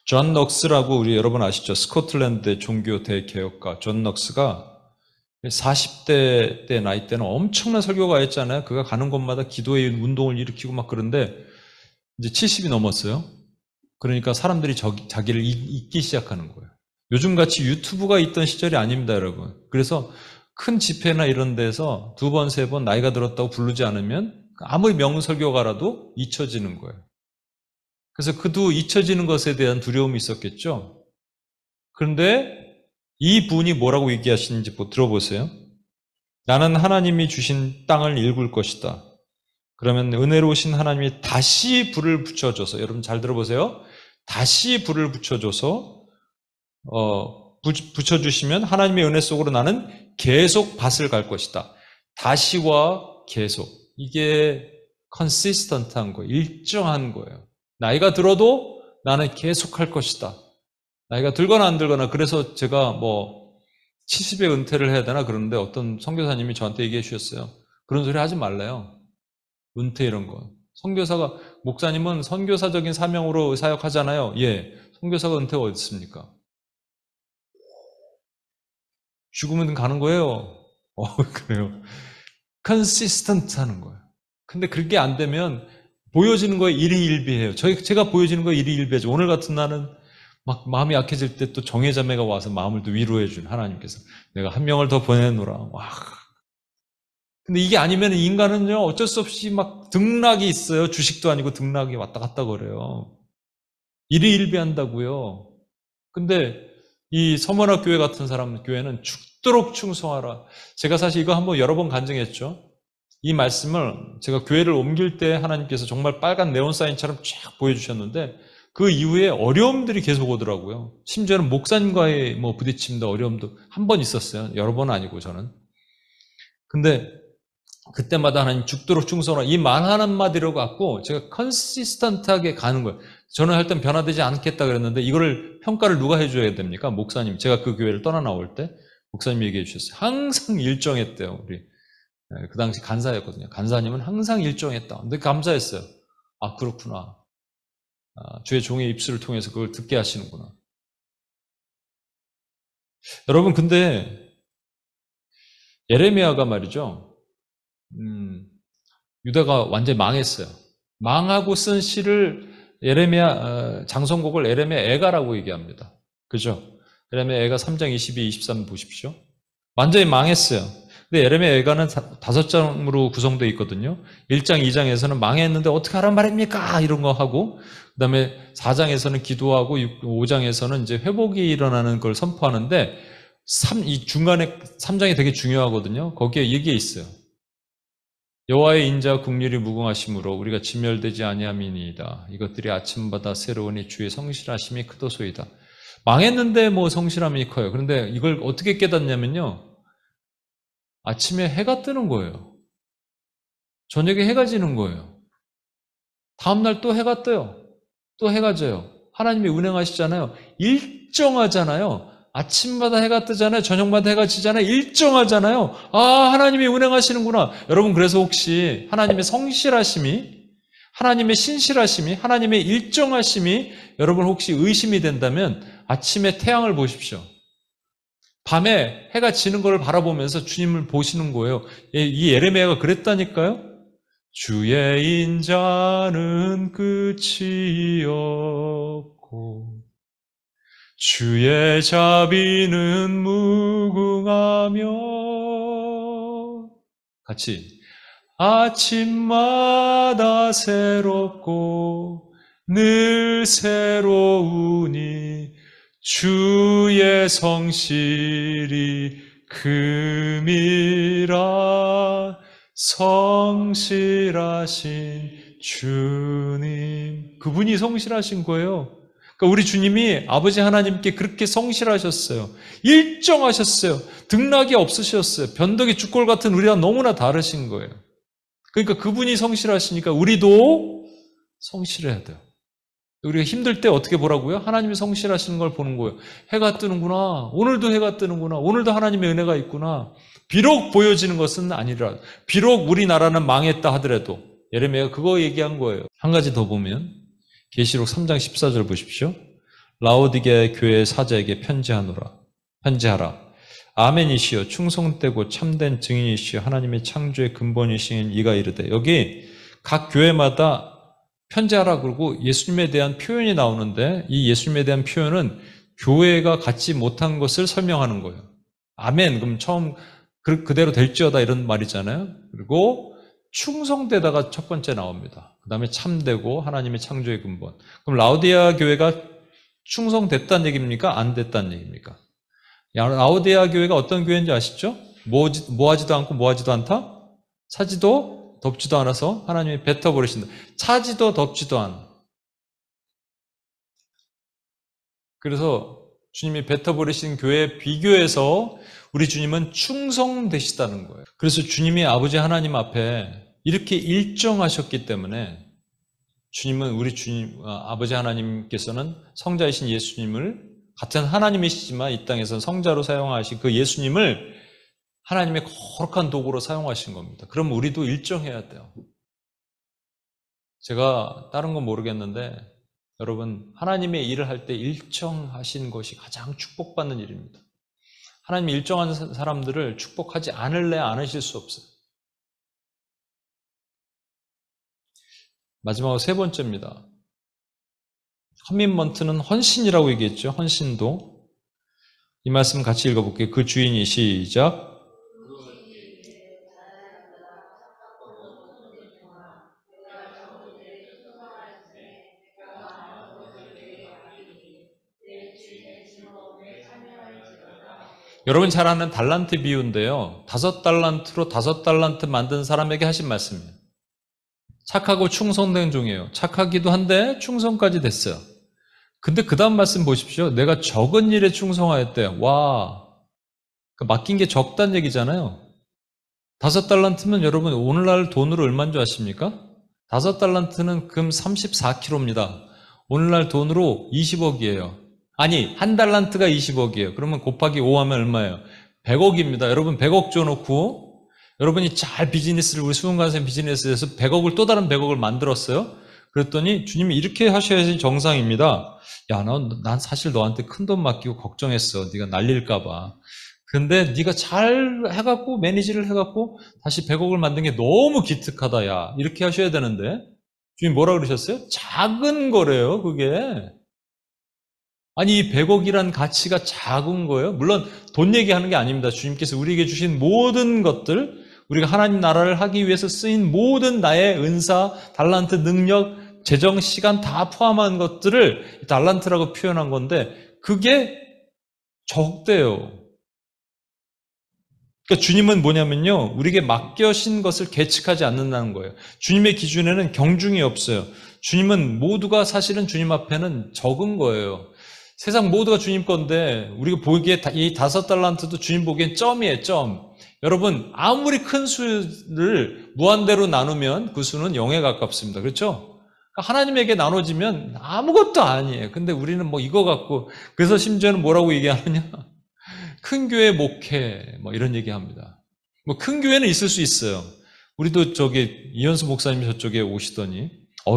존 넉스라고 우리 여러분 아시죠? 스코틀랜드의 종교 대개혁가 존 넉스가 40대 때 나이 때는 엄청난 설교가 했잖아요. 그가 가는 곳마다 기도의 운동을 일으키고 막 그런데 이제 70이 넘었어요. 그러니까 사람들이 자기를 잊기 시작하는 거예요. 요즘같이 유튜브가 있던 시절이 아닙니다, 여러분. 그래서 큰 집회나 이런 데서 2번, 3번 나이가 들었다고 부르지 않으면 아무리 명설교가라도 잊혀지는 거예요. 그래서 그도 잊혀지는 것에 대한 두려움이 있었겠죠. 그런데 이 분이 뭐라고 얘기하시는지 들어보세요. 나는 하나님이 주신 땅을 일굴 것이다. 그러면 은혜로우신 하나님이 다시 불을 붙여줘서 여러분 잘 들어보세요. 다시 불을 붙여줘서 붙여주시면 하나님의 은혜 속으로 나는 계속 밭을 갈 것이다. 다시와 계속. 이게 컨시스턴트한 거예요. 일정한 거예요. 나이가 들어도 나는 계속 할 것이다. 나이가 들거나 안 들거나 그래서 제가 뭐 70에 은퇴를 해야 되나 그러는데 어떤 선교사님이 저한테 얘기해 주셨어요. 그런 소리 하지 말래요. 은퇴 이런 거. 목사님은 선교사적인 사명으로 사역하잖아요. 예, 선교사가 은퇴가 어디 있습니까? 죽으면 가는 거예요. 그래요. 컨시스턴트 하는 거예요. 근데 그게 안 되면 보여지는 거에 일희일비해요. 제가 보여지는 거에 일희일비하죠. 오늘 같은 날은 막 마음이 약해질 때 또 정예자매가 와서 마음을 또 위로해 준 하나님께서 내가 한 명을 더 보내노라. 와. 근데 이게 아니면 인간은요 어쩔 수 없이 막 등락이 있어요. 주식도 아니고 등락이 왔다 갔다 거려요. 일희일비한다고요. 근데 이 서머나 교회 같은 교회는 죽도록 충성하라. 제가 사실 이거 한번 여러 번 간증했죠. 이 말씀을 제가 교회를 옮길 때 하나님께서 정말 빨간 네온사인처럼 쫙 보여주셨는데 그 이후에 어려움들이 계속 오더라고요. 심지어는 목사님과의 뭐 부딪힘도 어려움도 한 번 있었어요. 여러 번은 아니고 저는. 근데 그때마다 하나님 죽도록 충성하라. 이 말 한마디로 갖고 제가 컨시스턴트하게 가는 거예요. 저는 할 땐 변화되지 않겠다 그랬는데 이거를 평가를 누가 해줘야 됩니까? 목사님. 제가 그 교회를 떠나 나올 때 목사님이 얘기해 주셨어요. 항상 일정했대요. 우리 그 당시 간사였거든요. 간사님은 항상 일정했다. 근데 감사했어요. 아, 그렇구나. 주의 종의 입술을 통해서 그걸 듣게 하시는구나. 여러분, 근데 예레미야가 말이죠. 유다가 완전히 망했어요. 망하고 쓴 시를 예레미야 장성곡을 예레미야 애가라고 얘기합니다. 그죠? 예레미야 애가 3장 22, 23 보십시오. 완전히 망했어요. 근데 예레미야 애가는 5장으로 구성되어 있거든요. 1장, 2장에서는 망했는데 어떻게 하란 말입니까? 이런 거 하고, 그 다음에 4장에서는 기도하고, 5장에서는 이제 회복이 일어나는 걸 선포하는데, 이 중간에 3장이 되게 중요하거든요. 거기에 얘기에 있어요. 여호와의 인자 국률이 무궁하심으로 우리가 진멸되지 아니함이니이다. 이것들이 아침마다 새로우니 주의 성실하심이 크도소이다. 망했는데 뭐 성실함이 커요. 그런데 이걸 어떻게 깨닫냐면요. 아침에 해가 뜨는 거예요. 저녁에 해가 지는 거예요. 다음날 또 해가 떠요. 또 해가 져요. 하나님이 운행하시잖아요. 일정하잖아요. 아침마다 해가 뜨잖아요. 저녁마다 해가 지잖아요. 일정하잖아요. 아, 하나님이 운행하시는구나. 여러분, 그래서 혹시 하나님의 성실하심이, 하나님의 신실하심이, 하나님의 일정하심이 여러분 혹시 의심이 된다면 아침에 태양을 보십시오. 밤에 해가 지는 걸 바라보면서 주님을 보시는 거예요. 이 예레미야가 그랬다니까요. 주의 인자는 끝이 없고 주의 자비는 무궁하며 같이 아침마다 새롭고 늘 새로우니 주의 성실이 큼이라. 성실하신 주님, 그분이 성실하신 거예요. 그러니까 우리 주님이 아버지 하나님께 그렇게 성실하셨어요. 일정하셨어요. 등락이 없으셨어요. 변덕이 죽골 같은 우리와 너무나 다르신 거예요. 그러니까 그분이 성실하시니까 우리도 성실해야 돼요. 우리가 힘들 때 어떻게 보라고요? 하나님이 성실하시는 걸 보는 거예요. 해가 뜨는구나. 오늘도 해가 뜨는구나. 오늘도 하나님의 은혜가 있구나. 비록 보여지는 것은 아니라, 비록 우리나라는 망했다 하더라도, 예레미야가 그거 얘기한 거예요. 한 가지 더 보면 계시록 3장 14절 보십시오. 라오디게 교회 사자에게 편지하라. 아멘이시여 충성되고 참된 증인이시여 하나님의 창조의 근본이신 이가 이르되. 여기 각 교회마다 편지하라 그러고 예수님에 대한 표현이 나오는데 이 예수님에 대한 표현은 교회가 갖지 못한 것을 설명하는 거예요. 아멘. 그럼 처음 그대로 될지어다 이런 말이잖아요. 그리고 충성되다가 첫 번째 나옵니다. 그 다음에 참되고 하나님의 창조의 근본. 그럼 라오디아 교회가 충성됐다는 얘기입니까? 안 됐다는 얘기입니까? 라오디아 교회가 어떤 교회인지 아시죠? 뭐하지도 않고 뭐하지도 않다? 차지도 덥지도 않아서 하나님이 뱉어버리신다. 차지도 덥지도 않아. 그래서 주님이 뱉어버리신 교회에 비교해서 우리 주님은 충성되시다는 거예요. 그래서 주님이 아버지 하나님 앞에 이렇게 일정하셨기 때문에 주님은 우리 주님, 아버지 하나님께서는 성자이신 예수님을 같은 하나님이시지만 이 땅에서는 성자로 사용하신 그 예수님을 하나님의 거룩한 도구로 사용하신 겁니다. 그럼 우리도 일정해야 돼요. 제가 다른 건 모르겠는데 여러분 하나님의 일을 할 때 일정하신 것이 가장 축복받는 일입니다. 하나님이 일정한 사람들을 축복하지 않으실 수 없어요. 마지막으로 세 번째입니다. 커밋먼트는 헌신이라고 얘기했죠. 헌신도. 이 말씀 같이 읽어볼게요. 그 주인이 시작. 여러분 잘 아는 달란트 비유인데요. 5달란트로 5달란트 만든 사람에게 하신 말씀이에요. 착하고 충성된 종이에요. 착하기도 한데 충성까지 됐어요. 근데 그 다음 말씀 보십시오. 내가 적은 일에 충성하였대. 와, 맡긴 게 적다는 얘기잖아요. 5달란트면 여러분 오늘날 돈으로 얼마인 줄 아십니까? 5달란트는 금 34kg입니다. 오늘날 돈으로 20억이에요. 아니, 한 달란트가 20억이에요. 그러면 곱하기 5 하면 얼마예요? 100억입니다. 여러분 100억 줘놓고 여러분이 잘 비즈니스를, 우리 수훈관생 비즈니스에서 100억을, 또 다른 100억을 만들었어요. 그랬더니 주님이 이렇게 하셔야지 정상입니다. 야, 난 사실 너한테 큰 돈 맡기고 걱정했어. 네가 날릴까 봐. 근데 네가 잘 해갖고, 매니지를 해갖고 다시 100억을 만든 게 너무 기특하다. 야, 이렇게 하셔야 되는데 주님 뭐라 그러셨어요? 작은 거래요, 그게. 아니, 이 100억이란 가치가 작은 거예요? 물론 돈 얘기하는 게 아닙니다. 주님께서 우리에게 주신 모든 것들, 우리가 하나님 나라를 하기 위해서 쓰인 모든 나의 은사, 달란트, 능력, 재정, 시간 다 포함한 것들을 달란트라고 표현한 건데 그게 적대요. 그러니까 주님은 뭐냐면요, 우리에게 맡겨신 것을 계측하지 않는다는 거예요. 주님의 기준에는 경중이 없어요. 주님은 모두가 사실은 주님 앞에는 적은 거예요. 세상 모두가 주님 건데 우리가 보기에 이 5달란트도 주님 보기엔 점이에요, 점. 여러분, 아무리 큰 수를 무한대로 나누면 그 수는 0에 가깝습니다. 그렇죠? 하나님에게 나눠지면 아무것도 아니에요. 근데 우리는 뭐 이거 갖고, 그래서 심지어는 뭐라고 얘기하느냐? 큰 교회 목회, 뭐 이런 얘기 합니다. 뭐 큰 교회는 있을 수 있어요. 우리도 저기 이현수 목사님이 저쪽에 오시더니,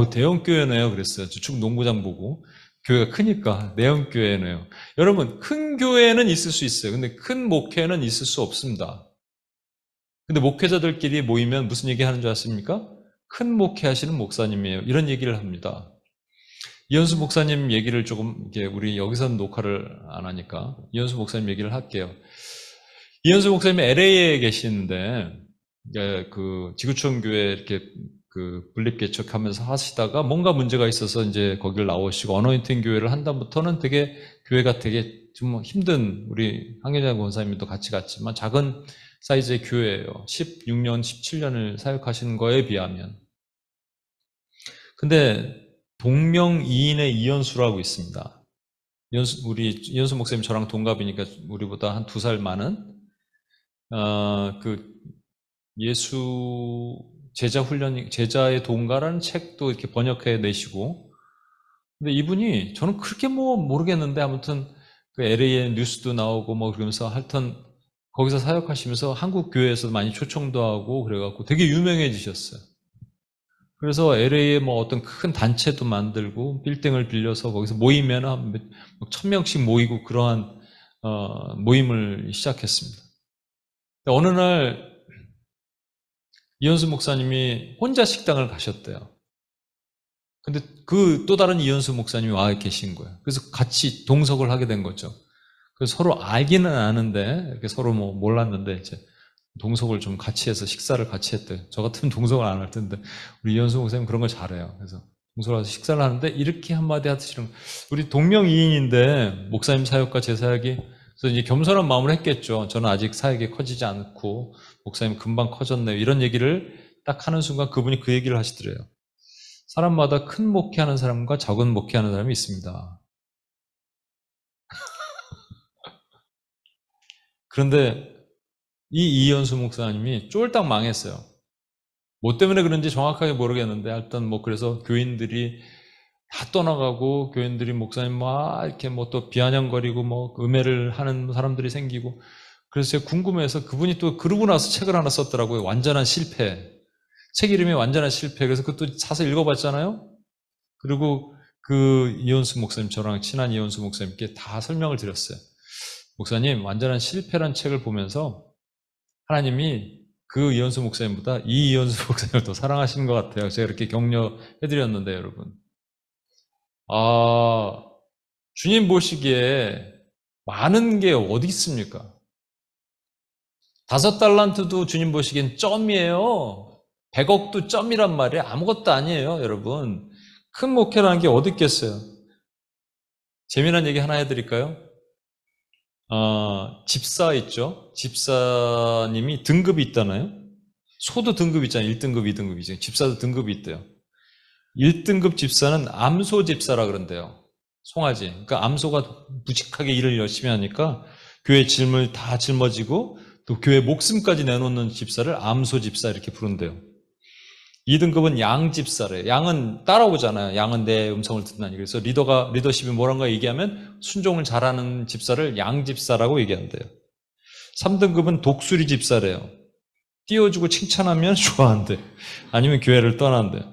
대형 교회네요. 그랬어요. 저축 농구장 보고. 교회가 크니까 내형 교회네요. 여러분, 큰 교회는 있을 수 있어요. 근데 큰 목회는 있을 수 없습니다. 근데 목회자들끼리 모이면 무슨 얘기 하는 줄 아십니까? 큰 목회 하시는 목사님이에요. 이런 얘기를 합니다. 이현수 목사님 얘기를 조금, 우리 여기서는 녹화를 안 하니까 이현수 목사님 얘기를 할게요. 이현수 목사님이 LA에 계시는데, 그 지구촌 교회 이렇게 그 분립 개척하면서 하시다가 뭔가 문제가 있어서 이제 거기를 나오시고 어노인팅 교회를 한 다음부터는 되게 교회가 되게 좀 힘든, 우리 황교장 권사님도 같이 갔지만 작은 사이즈의 교회예요. 16년, 17년을 사역하신 거에 비하면. 근데 동명이인의 이현수라고 있습니다. 우리 이현수 목사님 저랑 동갑이니까 우리보다 한 2살 많은 그 예수 제자 훈련, 제자의 동가라는 책도 이렇게 번역해 내시고. 근데 이분이, 저는 그렇게 뭐 모르겠는데 아무튼 그 LA에 뉴스도 나오고 뭐 그러면서 하여튼 거기서 사역하시면서 한국 교회에서 많이 초청도 하고 그래갖고 되게 유명해지셨어요. 그래서 LA에 뭐 어떤 큰 단체도 만들고 빌딩을 빌려서 거기서 모이면 한 1000명씩 모이고 그러한 모임을 시작했습니다. 어느 날 이현수 목사님이 혼자 식당을 가셨대요. 근데 그 또 다른 이현수 목사님이 와 계신 거예요. 그래서 같이 동석을 하게 된 거죠. 그래서 서로 알기는 아는데, 이렇게 서로 뭐 몰랐는데, 이제 동석을 좀 같이 해서 식사를 같이 했대요. 저 같으면 동석을 안 할 텐데, 우리 이현수 목사님 그런 걸 잘해요. 그래서 동석을 해서 식사를 하는데, 이렇게 한마디 하시는, 우리 동명이인인데, 목사님 사역과 제 사역이, 그래서 이제 겸손한 마음을 했겠죠. 저는 아직 사역이 커지지 않고, 목사님 금방 커졌네요. 이런 얘기를 딱 하는 순간 그분이 그 얘기를 하시더래요. 사람마다 큰 목회하는 사람과 작은 목회하는 사람이 있습니다. 그런데 이 이현수 목사님이 쫄딱 망했어요. 뭐 때문에 그런지 정확하게 모르겠는데 하여튼 뭐 그래서 교인들이 다 떠나가고 교인들이 목사님 막 이렇게 뭐 또 비아냥거리고 뭐 음해를 하는 사람들이 생기고, 그래서 제가 궁금해서 그분이 또 그러고 나서 책을 하나 썼더라고요. 완전한 실패. 책 이름이 완전한 실패. 그래서 그것도 사서 읽어봤잖아요. 그리고 그 이현수 목사님, 저랑 친한 이현수 목사님께 다 설명을 드렸어요. 목사님, 완전한 실패란 책을 보면서 하나님이 그 이현수 목사님보다 이 이현수 목사님을 더 사랑하시는 것 같아요. 제가 이렇게 격려해드렸는데, 여러분. 주님 보시기에 많은 게 어디 있습니까? 5달란트도 주님 보시기엔 점이에요. 100억도 점이란 말이에요. 아무것도 아니에요, 여러분. 큰 목회라는 게 어디 있겠어요? 재미난 얘기 하나 해드릴까요? 집사 있죠? 집사님이 등급이 있잖아요. 소도 등급 있잖아요. 1등급, 2등급이죠. 집사도 등급이 있대요. 1등급 집사는 암소 집사라 그런대요. 송아지. 그러니까 암소가 무직하게 일을 열심히 하니까 교회 짐을 다 짊어지고 또 교회 목숨까지 내놓는 집사를 암소 집사 이렇게 부른대요. 2등급은 양 집사래요. 양은 따라오잖아요. 양은 내 음성을 듣나니. 그래서 리더십이 뭐란가 얘기하면 순종을 잘하는 집사를 양 집사라고 얘기한대요. 3등급은 독수리 집사래요. 띄워주고 칭찬하면 좋아한대. 아니면 교회를 떠난대.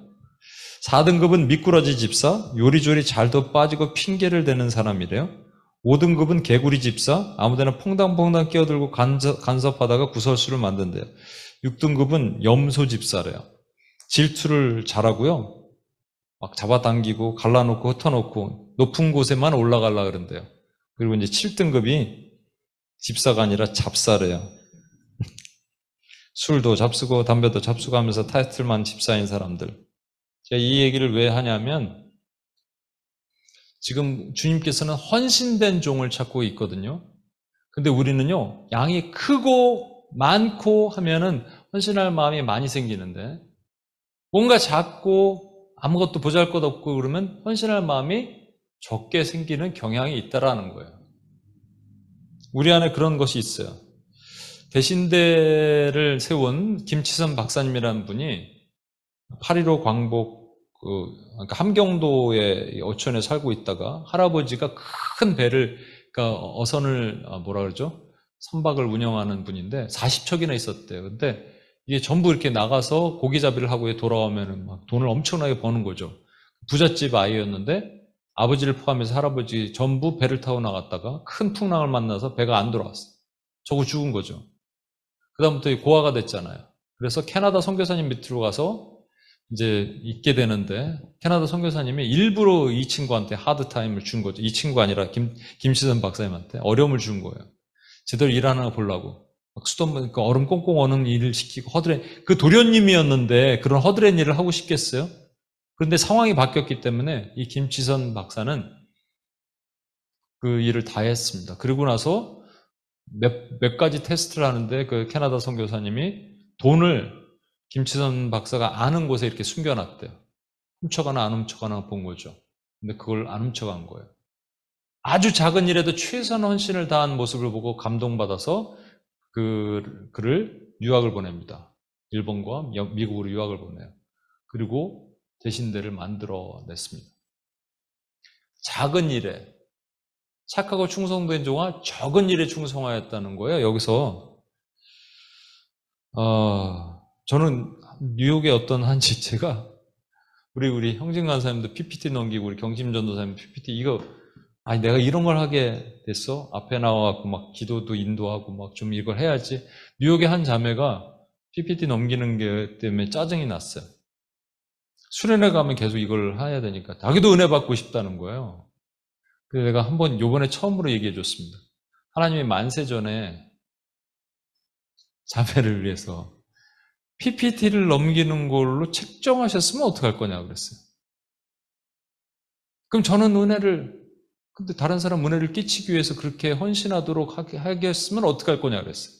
4등급은 미꾸라지 집사, 요리조리 잘도 빠지고 핑계를 대는 사람이래요. 5등급은 개구리 집사, 아무데나 퐁당퐁당 끼어들고 간섭하다가 구설수를 만든대요. 6등급은 염소 집사래요. 질투를 잘하고요. 막 잡아당기고 갈라놓고 흩어놓고 높은 곳에만 올라가려고 그런대요. 그리고 이제 7등급이 집사가 아니라 잡사래요. 술도 잡수고 담배도 잡수고 하면서 타이틀만 집사인 사람들. 제가 이 얘기를 왜 하냐면 지금 주님께서는 헌신된 종을 찾고 있거든요. 근데 우리는요, 양이 크고 많고 하면은 헌신할 마음이 많이 생기는데 뭔가 작고 아무것도 보잘것없고 그러면 헌신할 마음이 적게 생기는 경향이 있다라는 거예요. 우리 안에 그런 것이 있어요. 대신대를 세운 김치선 박사님이라는 분이 8.15 광복 그러니까 함경도의 어촌에 살고 있다가 할아버지가 큰 배를 그러니까 어선을 뭐라 그러죠? 선박을 운영하는 분인데 40척이나 있었대요. 근데 이게 전부 이렇게 나가서 고기잡이를 하고 돌아오면은 막 돈을 엄청나게 버는 거죠. 부잣집 아이였는데 아버지를 포함해서 할아버지 전부 배를 타고 나갔다가 큰 풍랑을 만나서 배가 안 돌아왔어. 저거 죽은 거죠. 그다음부터 고아가 됐잖아요. 그래서 캐나다 선교사님 밑으로 가서 이제 있게 되는데 캐나다 선교사님이 일부러 이 친구한테 하드타임을 준 거죠. 이 친구가 아니라 김시선 박사님한테 어려움을 준 거예요. 제대로 일하나 보려고. 막 수돗, 그러니까 얼음 꽁꽁 어는 일을 시키고 그 도련님이었는데 그런 허드렛 일을 하고 싶겠어요? 그런데 상황이 바뀌었기 때문에 이 김치선 박사는 그 일을 다 했습니다. 그리고 나서 몇 가지 테스트를 하는데 그 캐나다 선교사님이 돈을 김치선 박사가 아는 곳에 이렇게 숨겨놨대요. 훔쳐가나 안 훔쳐가나 본 거죠. 근데 그걸 안 훔쳐간 거예요. 아주 작은 일에도 최선 헌신을 다한 모습을 보고 감동받아서 그를 유학을 보냅니다. 일본과 미국으로 유학을 보내요. 그리고 대신대를 만들어냈습니다. 작은 일에 착하고 충성된 종아 적은 일에 충성하였다는 거예요. 여기서 저는 뉴욕의 어떤 한 지체가 우리 형진 간사님도 PPT 넘기고 우리 경심 전도사님 PPT 이거 아니 내가 이런 걸 하게 됐어? 앞에 나와갖고 막 기도도 인도하고 막 좀 이걸 해야지. 뉴욕의 한 자매가 PPT 넘기는 게 때문에 짜증이 났어요. 수련회 가면 계속 이걸 해야 되니까 자기도 은혜 받고 싶다는 거예요. 그래서 내가 한번 요번에 처음으로 얘기해 줬습니다. 하나님이 만세 전에 자매를 위해서 PPT를 넘기는 걸로 책정하셨으면 어떡할 거냐고 그랬어요. 그럼 저는 근데 다른 사람 은혜를 끼치기 위해서 그렇게 헌신하도록 하겠으면 어떡할 거냐 그랬어요.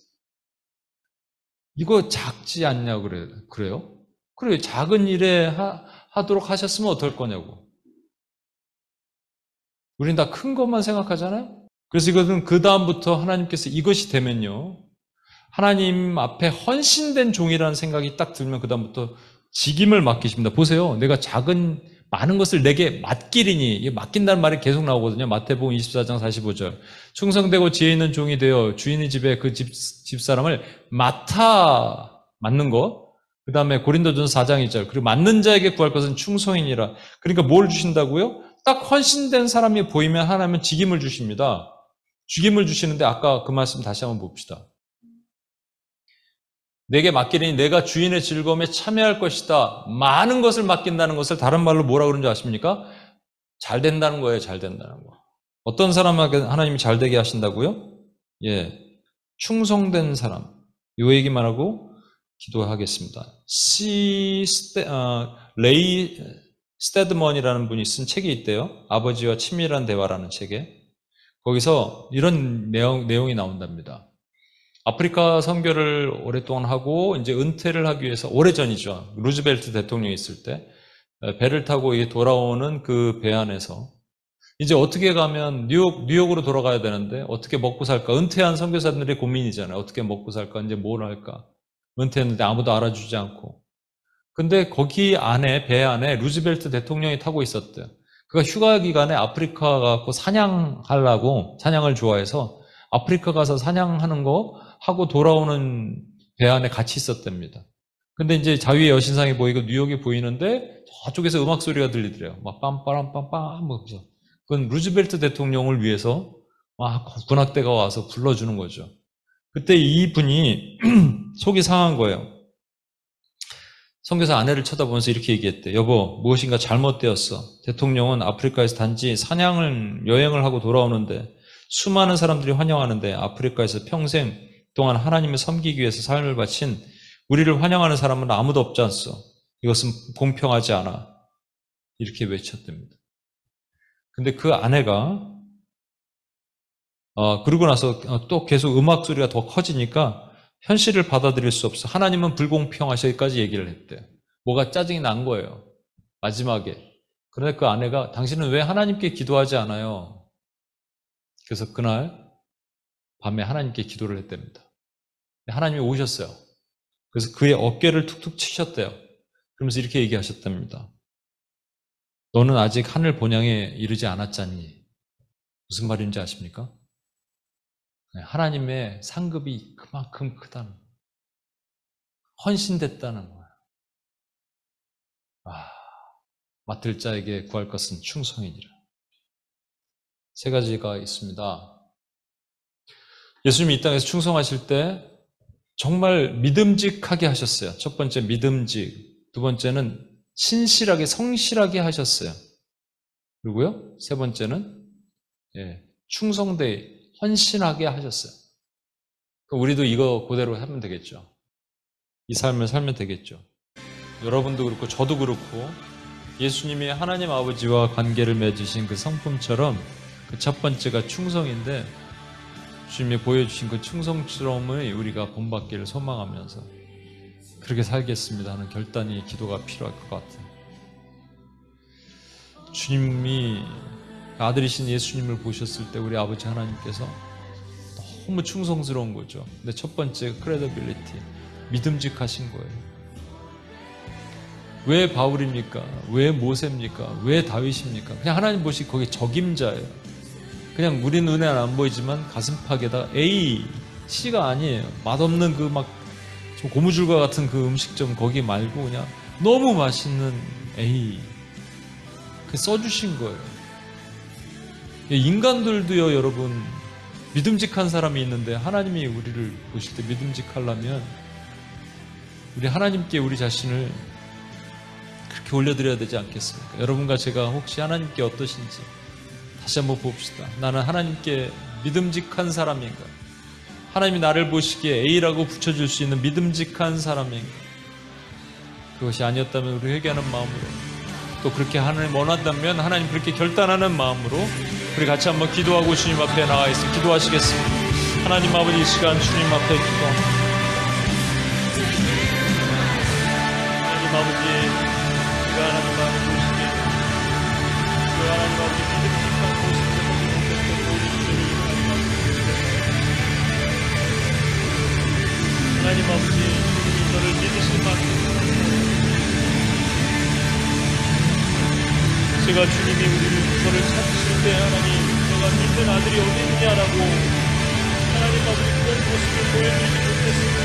이거 작지 않냐고 그래요? 그래요. 작은 일에 하도록 하셨으면 어떨 거냐고. 우린 다 큰 것만 생각하잖아요? 그래서 이것은 그 다음부터 하나님께서 이것이 되면요. 하나님 앞에 헌신된 종이라는 생각이 딱 들면 그 다음부터 직임을 맡기십니다. 보세요. 내가 많은 것을 내게 맡기리니, 맡긴다는 말이 계속 나오거든요. 마태복음 24장 45절. 충성되고 지혜 있는 종이 되어 주인의 집에 그 집사람을 맡는 것. 그 다음에 고린도전서 4장 2절. 그리고 맡는 자에게 구할 것은 충성이니라. 그러니까 뭘 주신다고요? 딱 헌신된 사람이 보이면 하나님은 직임을 주십니다. 직임을 주시는데 아까 그 말씀 다시 한번 봅시다. 내게 맡기리니 내가 주인의 즐거움에 참여할 것이다. 많은 것을 맡긴다는 것을 다른 말로 뭐라 그러는지 아십니까? 잘 된다는 거예요. 잘 된다는 거. 어떤 사람에게 하나님이 잘 되게 하신다고요? 예, 충성된 사람. 이 얘기만 하고 기도하겠습니다. 레이 스테드먼이라는 분이 쓴 책이 있대요. 아버지와 친밀한 대화라는 책에. 거기서 이런 내용이 나온답니다. 아프리카 선교를 오랫동안 하고 이제 은퇴를 하기 위해서 오래전이죠. 루즈벨트 대통령이 있을 때 배를 타고 돌아오는 그 배 안에서 이제 어떻게 가면 뉴욕으로 돌아가야 되는데 어떻게 먹고 살까? 은퇴한 선교사들의 고민이잖아요. 어떻게 먹고 살까? 이제 뭘 할까? 은퇴했는데 아무도 알아주지 않고. 근데 거기 안에 배 안에 루즈벨트 대통령이 타고 있었대요. 그가 휴가 기간에 아프리카 가고 사냥을 좋아해서 아프리카 가서 사냥하는 거 하고 돌아오는 배 안에 같이 있었답니다. 근데 이제 자유의 여신상이 보이고 뉴욕이 보이는데 저쪽에서 음악 소리가 들리더래요. 막 빰빠람빰빰 하면서. 그건 루즈벨트 대통령을 위해서 막 군악대가 와서 불러주는 거죠. 그때 이분이 속이 상한 거예요. 선교사 아내를 쳐다보면서 이렇게 얘기했대. 여보, 무엇인가 잘못되었어. 대통령은 아프리카에서 단지 여행을 하고 돌아오는데 수많은 사람들이 환영하는데 아프리카에서 평생 동안 하나님을 섬기기 위해서 삶을 바친 우리를 환영하는 사람은 아무도 없지 않소. 이것은 공평하지 않아. 이렇게 외쳤답니다. 근데 그 아내가 그러고 나서 또 계속 음악 소리가 더 커지니까 현실을 받아들일 수 없어. 하나님은 불공평하셔까지 얘기를 했대요. 뭐가 짜증이 난 거예요. 마지막에. 그런데 그 아내가 당신은 왜 하나님께 기도하지 않아요? 그래서 그날 밤에 하나님께 기도를 했답니다. 하나님이 오셨어요. 그래서 그의 어깨를 툭툭 치셨대요. 그러면서 이렇게 얘기하셨답니다. 너는 아직 하늘 본향에 이르지 않았잖니. 무슨 말인지 아십니까? 하나님의 상급이 그만큼 크다는 거예요. 헌신됐다는 거예요. 맡을 자에게 구할 것은 충성이니라. 세 가지가 있습니다. 예수님이 이 땅에서 충성하실 때 정말 믿음직하게 하셨어요. 첫 번째 믿음직, 두 번째는 신실하게 성실하게 하셨어요. 그리고요, 세 번째는 충성되이 헌신하게 하셨어요. 우리도 이거 그대로 하면 되겠죠. 이 삶을 살면 되겠죠. 여러분도 그렇고 저도 그렇고 예수님이 하나님 아버지와 관계를 맺으신 그 성품처럼 그 첫 번째가 충성인데 주님이 보여주신 그 충성스러움을 우리가 본받기를 소망하면서 그렇게 살겠습니다 하는 결단이 기도가 필요할 것 같아요. 주님이 아들이신 예수님을 보셨을 때 우리 아버지 하나님께서 너무 충성스러운 거죠. 근데 첫 번째 credibility, 믿음직하신 거예요. 왜 바울입니까? 왜 모세입니까? 왜 다윗입니까? 그냥 하나님 보시 거기 적임자예요. 그냥 우리 눈에는 안 보이지만 가슴팍에다 A, C가 아니에요. 맛없는 그 막 고무줄과 같은 그 음식점 거기 말고 그냥 너무 맛있는 A 그 써주신 거예요. 인간들도요, 여러분, 믿음직한 사람이 있는데 하나님이 우리를 보실 때 믿음직하려면 우리 하나님께 우리 자신을 그렇게 올려드려야 되지 않겠습니까? 여러분과 제가 혹시 하나님께 어떠신지 다시 한번 봅시다. 나는 하나님께 믿음직한 사람인가? 하나님이 나를 보시기에 A라고 붙여줄 수 있는 믿음직한 사람인가? 그것이 아니었다면 우리 회개하는 마음으로 또 그렇게 하나님 원한다면 하나님 그렇게 결단하는 마음으로 우리 같이 한번 기도하고 주님 앞에 나가 있습니다. 기도하시겠습니다. 하나님 아버지 이 시간 주님 앞에 기도합니다. 하나님 아버지 제가 하나님 마음을 보시기에 하나님 아버지 믿음직한 모습으로 하나님 아버지 주님이 저를 믿으실 만큼 제가 주님이 저를 찾으실 때 하나님 제가 믿는 아들이 어디 있느냐라고 하나님 아버지 그런 모습을 보여주지 못했습니다.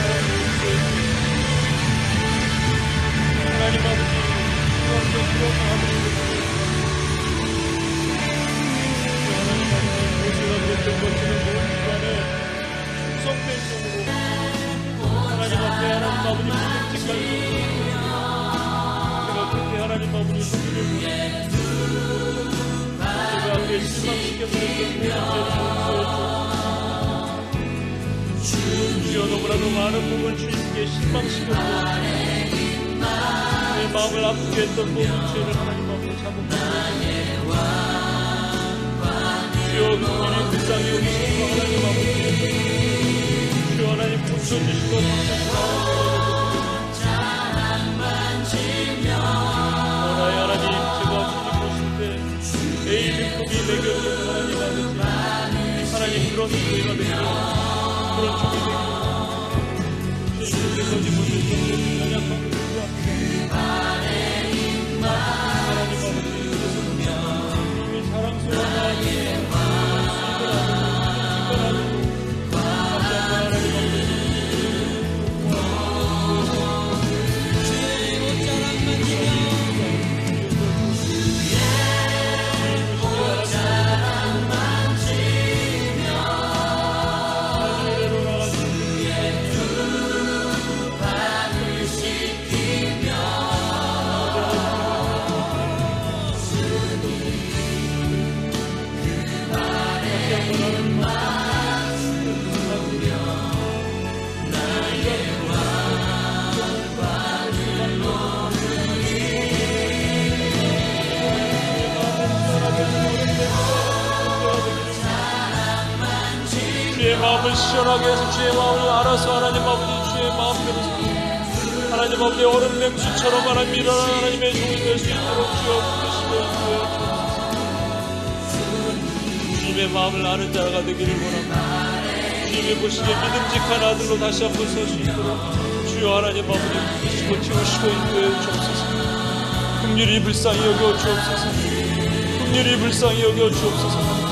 하나님 아버지 그런 마음으로 하나님 아버지 모세가 그랬던 것처럼 모든 시간에 충성된 종으로 하나님 앞에 하나님 아버지 믿음직한 제가 그렇게 하나님 아버지 주님을 제가 앞에 실망시켜드렸던 주여 너무나도 많은 부분 주님께 실망시켰던 내 마음을 아프게 했던 모든 죄를 하나님 앞에 자복하고 주여 그분이 그 땅에 오시고 하나님 아버지 주여 하나님 붙여주시고 나의 하나님 제가 주님 보실 때 A급이 매겨지는 하나님 아버지 하나님 그런 교회가 되기를 그런 종이 되기를 주님께서 지금 연약함을 불구합니다. 하나님 아버지 그래서 이미 사랑스러운 하나님 다시 한번 하나님 아버지 시원하게 해서 주의 마음을 알아서 하나님 아버지 주의 마음대로 하나님 아버지 얼음 맹수처럼 하나님 일어나 하나님의 종이 될 수 있도록 주여 부르시고 인도해 주옵소서. 주님의 마음을 아는 자가 되기를 원합니다. 주님이 보시기에 믿음직한 아들로 다시 한번 설 수 있도록 주여 하나님 아버지 부르시고 채우시고 인도해 주옵소서. 긍휼히 불쌍히 여겨 주옵소서. 긍휼히 불쌍히 여겨 주옵소서.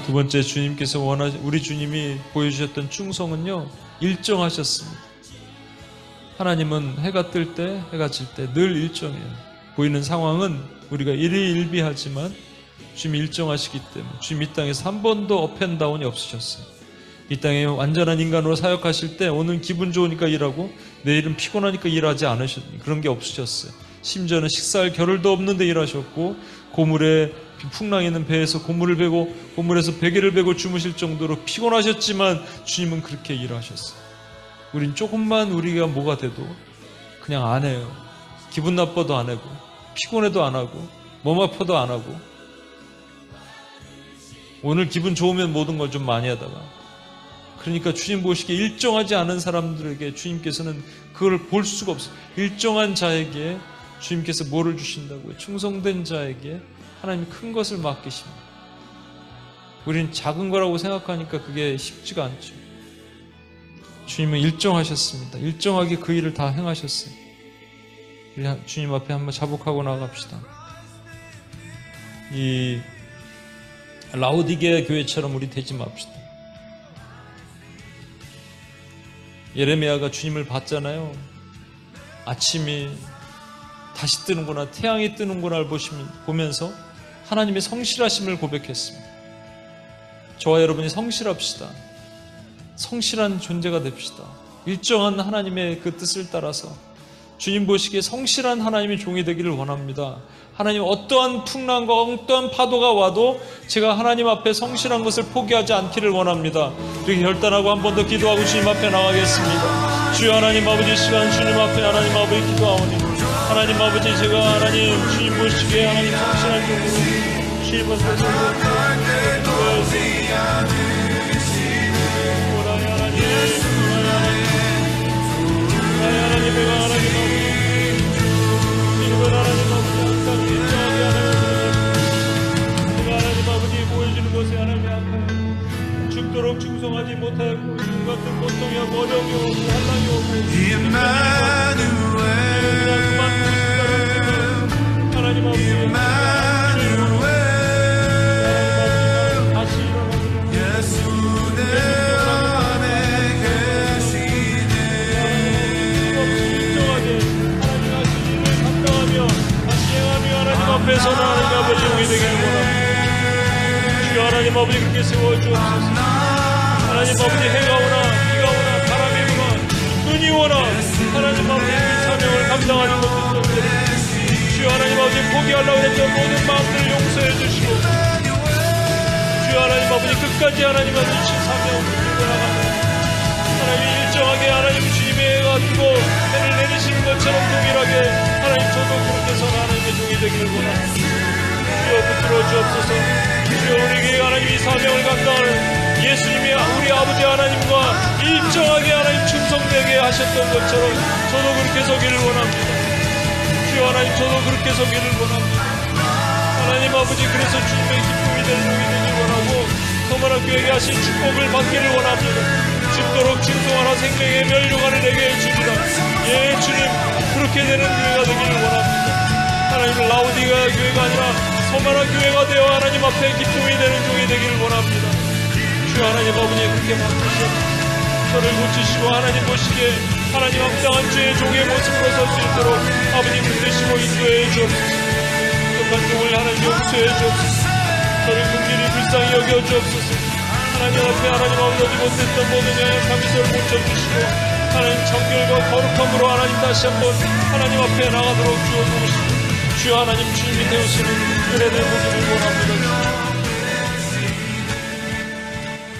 두 번째, 주님께서 우리 주님이 보여주셨던 충성은요, 일정하셨습니다. 하나님은 해가 뜰 때, 해가 질 때 늘 일정해요. 보이는 상황은 우리가 일희일비하지만 주님이 일정하시기 때문에 주님 이 땅에서 한 번도 업앤다운이 없으셨어요. 이 땅에 완전한 인간으로 사역하실 때 오늘 기분 좋으니까 일하고 내일은 피곤하니까 일하지 않으셨어요. 그런 게 없으셨어요. 심지어는 식사할 겨를도 없는데 일하셨고, 고물에 풍랑이 있는 배에서 고물을 베고 고물에서 베개를 베고 주무실 정도로 피곤하셨지만 주님은 그렇게 일하셨어요. 우린 조금만 우리가 뭐가 돼도 그냥 안 해요. 기분 나빠도 안 하고 피곤해도 안 하고 몸 아파도 안 하고, 오늘 기분 좋으면 모든 걸 좀 많이 하다가, 그러니까 주님 보시기에 일정하지 않은 사람들에게 주님께서는 그걸 볼 수가 없어요. 일정한 자에게 주님께서 뭐를 주신다고요? 충성된 자에게 하나님이 큰 것을 맡기십니다. 우리는 작은 거라고 생각하니까 그게 쉽지가 않죠. 주님은 일정하셨습니다. 일정하게 그 일을 다 행하셨어요. 우리 주님 앞에 한번 자복하고 나갑시다. 이 라오디게아 교회처럼 우리 되지 맙시다. 예레미야가 주님을 봤잖아요. 아침이 다시 뜨는구나, 태양이 뜨는구나를 보면서 하나님의 성실하심을 고백했습니다. 저와 여러분이 성실합시다. 성실한 존재가 됩시다. 일정한 하나님의 그 뜻을 따라서 주님 보시기에 성실한 하나님의 종이 되기를 원합니다. 하나님, 어떠한 풍랑과 어떠한 파도가 와도 제가 하나님 앞에 성실한 것을 포기하지 않기를 원합니다. 이렇게 결단하고 한 번 더 기도하고 주님 앞에 나가겠습니다. 주여 하나님 아버지, 시간 주님 앞에 하나님 아버지 기도하오니, 하나님 아버지, 제가 하나님 주님 보시기에 하나님 성실한 종으로 주님 앞에 하나님 내가 하나님 아버지 이름을 하나님 아버지 항상 인정하게 내가 하나님 아버지 보여주는 것에 하나님 항상 죽도록 충성하지 못하였고 같은 고통이 하고 어려움이 오고 환난이 오고 하나님 아버지 다시 앞에서는 하나님 아버지 용이 되기를 원합니다. 주여 하나님 아버지 그렇게 세워주옵소서. 하나님 아버지 해가 오나 비가 오나 바람이 부나 눈이 오나 하나님 아버지 그 사명을 감당하는 것도 없는데 주여 하나님 아버지 포기하려고 했던 모든 마음들을 용서해 주시고, 주여 하나님 아버지 끝까지 하나님 아버지 사명을 들고 나갑니다. 하나님 일정하게 하나님 주님의 해가 뜨고 해를 내리시는 것처럼 동일하게 하나님 저도 그렇게 해서 하나님의 종이 되기를 원합니다. 주여 붙들어 주옵소서. 주여 우리에게 하나님 이 사명을 감당하는 예수님이 우리 아버지 하나님과 일정하게 하나님 충성되게 하셨던 것처럼 저도 그렇게 서기를 원합니다. 주여 하나님 저도 그렇게 서기를 원합니다. 하나님 아버지 그래서 주님의 기쁨이 되는 종이 되기를 원하고 서머나 교회에 하신 축복을 받기를 원합니다. 죽도록 충성하라 생명의 멸류관을 내게 해주리라. 예 주님 그렇게 되는 교회가 되기를 원합니다. 하나님 라오디게아 교회가 아니라 서머나 교회가 되어 하나님 앞에 기쁨이 되는 종이 되기를 원합니다. 주 하나님 아버지 그렇게 만드셔 저를 고치시고 하나님 보시기에 하나님 합당한 주의 종의 모습으로 설 수 있도록 아버지 붙드시고 인도해 주옵소서. 부족한 종을 하나님 용서해 주옵소서. 저를 긍휼히 불쌍히 여겨 주옵소서. 하나님 앞에 하나님 아버지 못했던 모든 연약함이 저를 고쳐주시고 하나님 정결과 거룩함으로 하나님 다시 한번 하나님 앞에 나가도록 주어 주시고 주여 하나님 주님이 되우시는 은혜를 보기를 원합니다.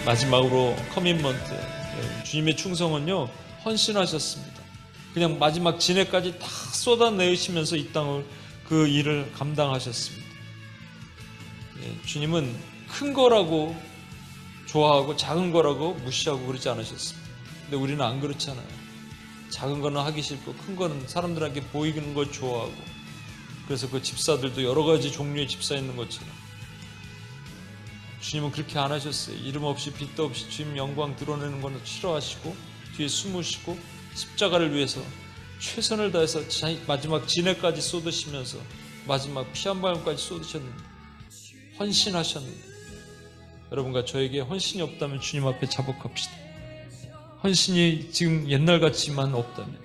마지막으로 커밋먼트, 주님의 충성은요 헌신하셨습니다. 그냥 마지막 진해까지 다 쏟아내시면서 이 땅을 그 일을 감당하셨습니다. 주님은 큰 거라고 좋아하고 작은 거라고 무시하고 그러지 않으셨습니다. 근데 우리는 안 그렇잖아요. 작은 거는 하기 싫고 큰 거는 사람들에게 보이는 걸 좋아하고, 그래서 그 집사들도 여러 가지 종류의 집사 있는 것처럼 주님은 그렇게 안 하셨어요. 이름 없이 빚도 없이 주님 영광 드러내는 건 싫어하시고 뒤에 숨으시고 십자가를 위해서 최선을 다해서 마지막 진해까지 쏟으시면서 마지막 피 한 방울까지 쏟으셨는데, 헌신하셨는데, 여러분과 저에게 헌신이 없다면 주님 앞에 자복합시다. 헌신이 지금 옛날 같지만 없다면,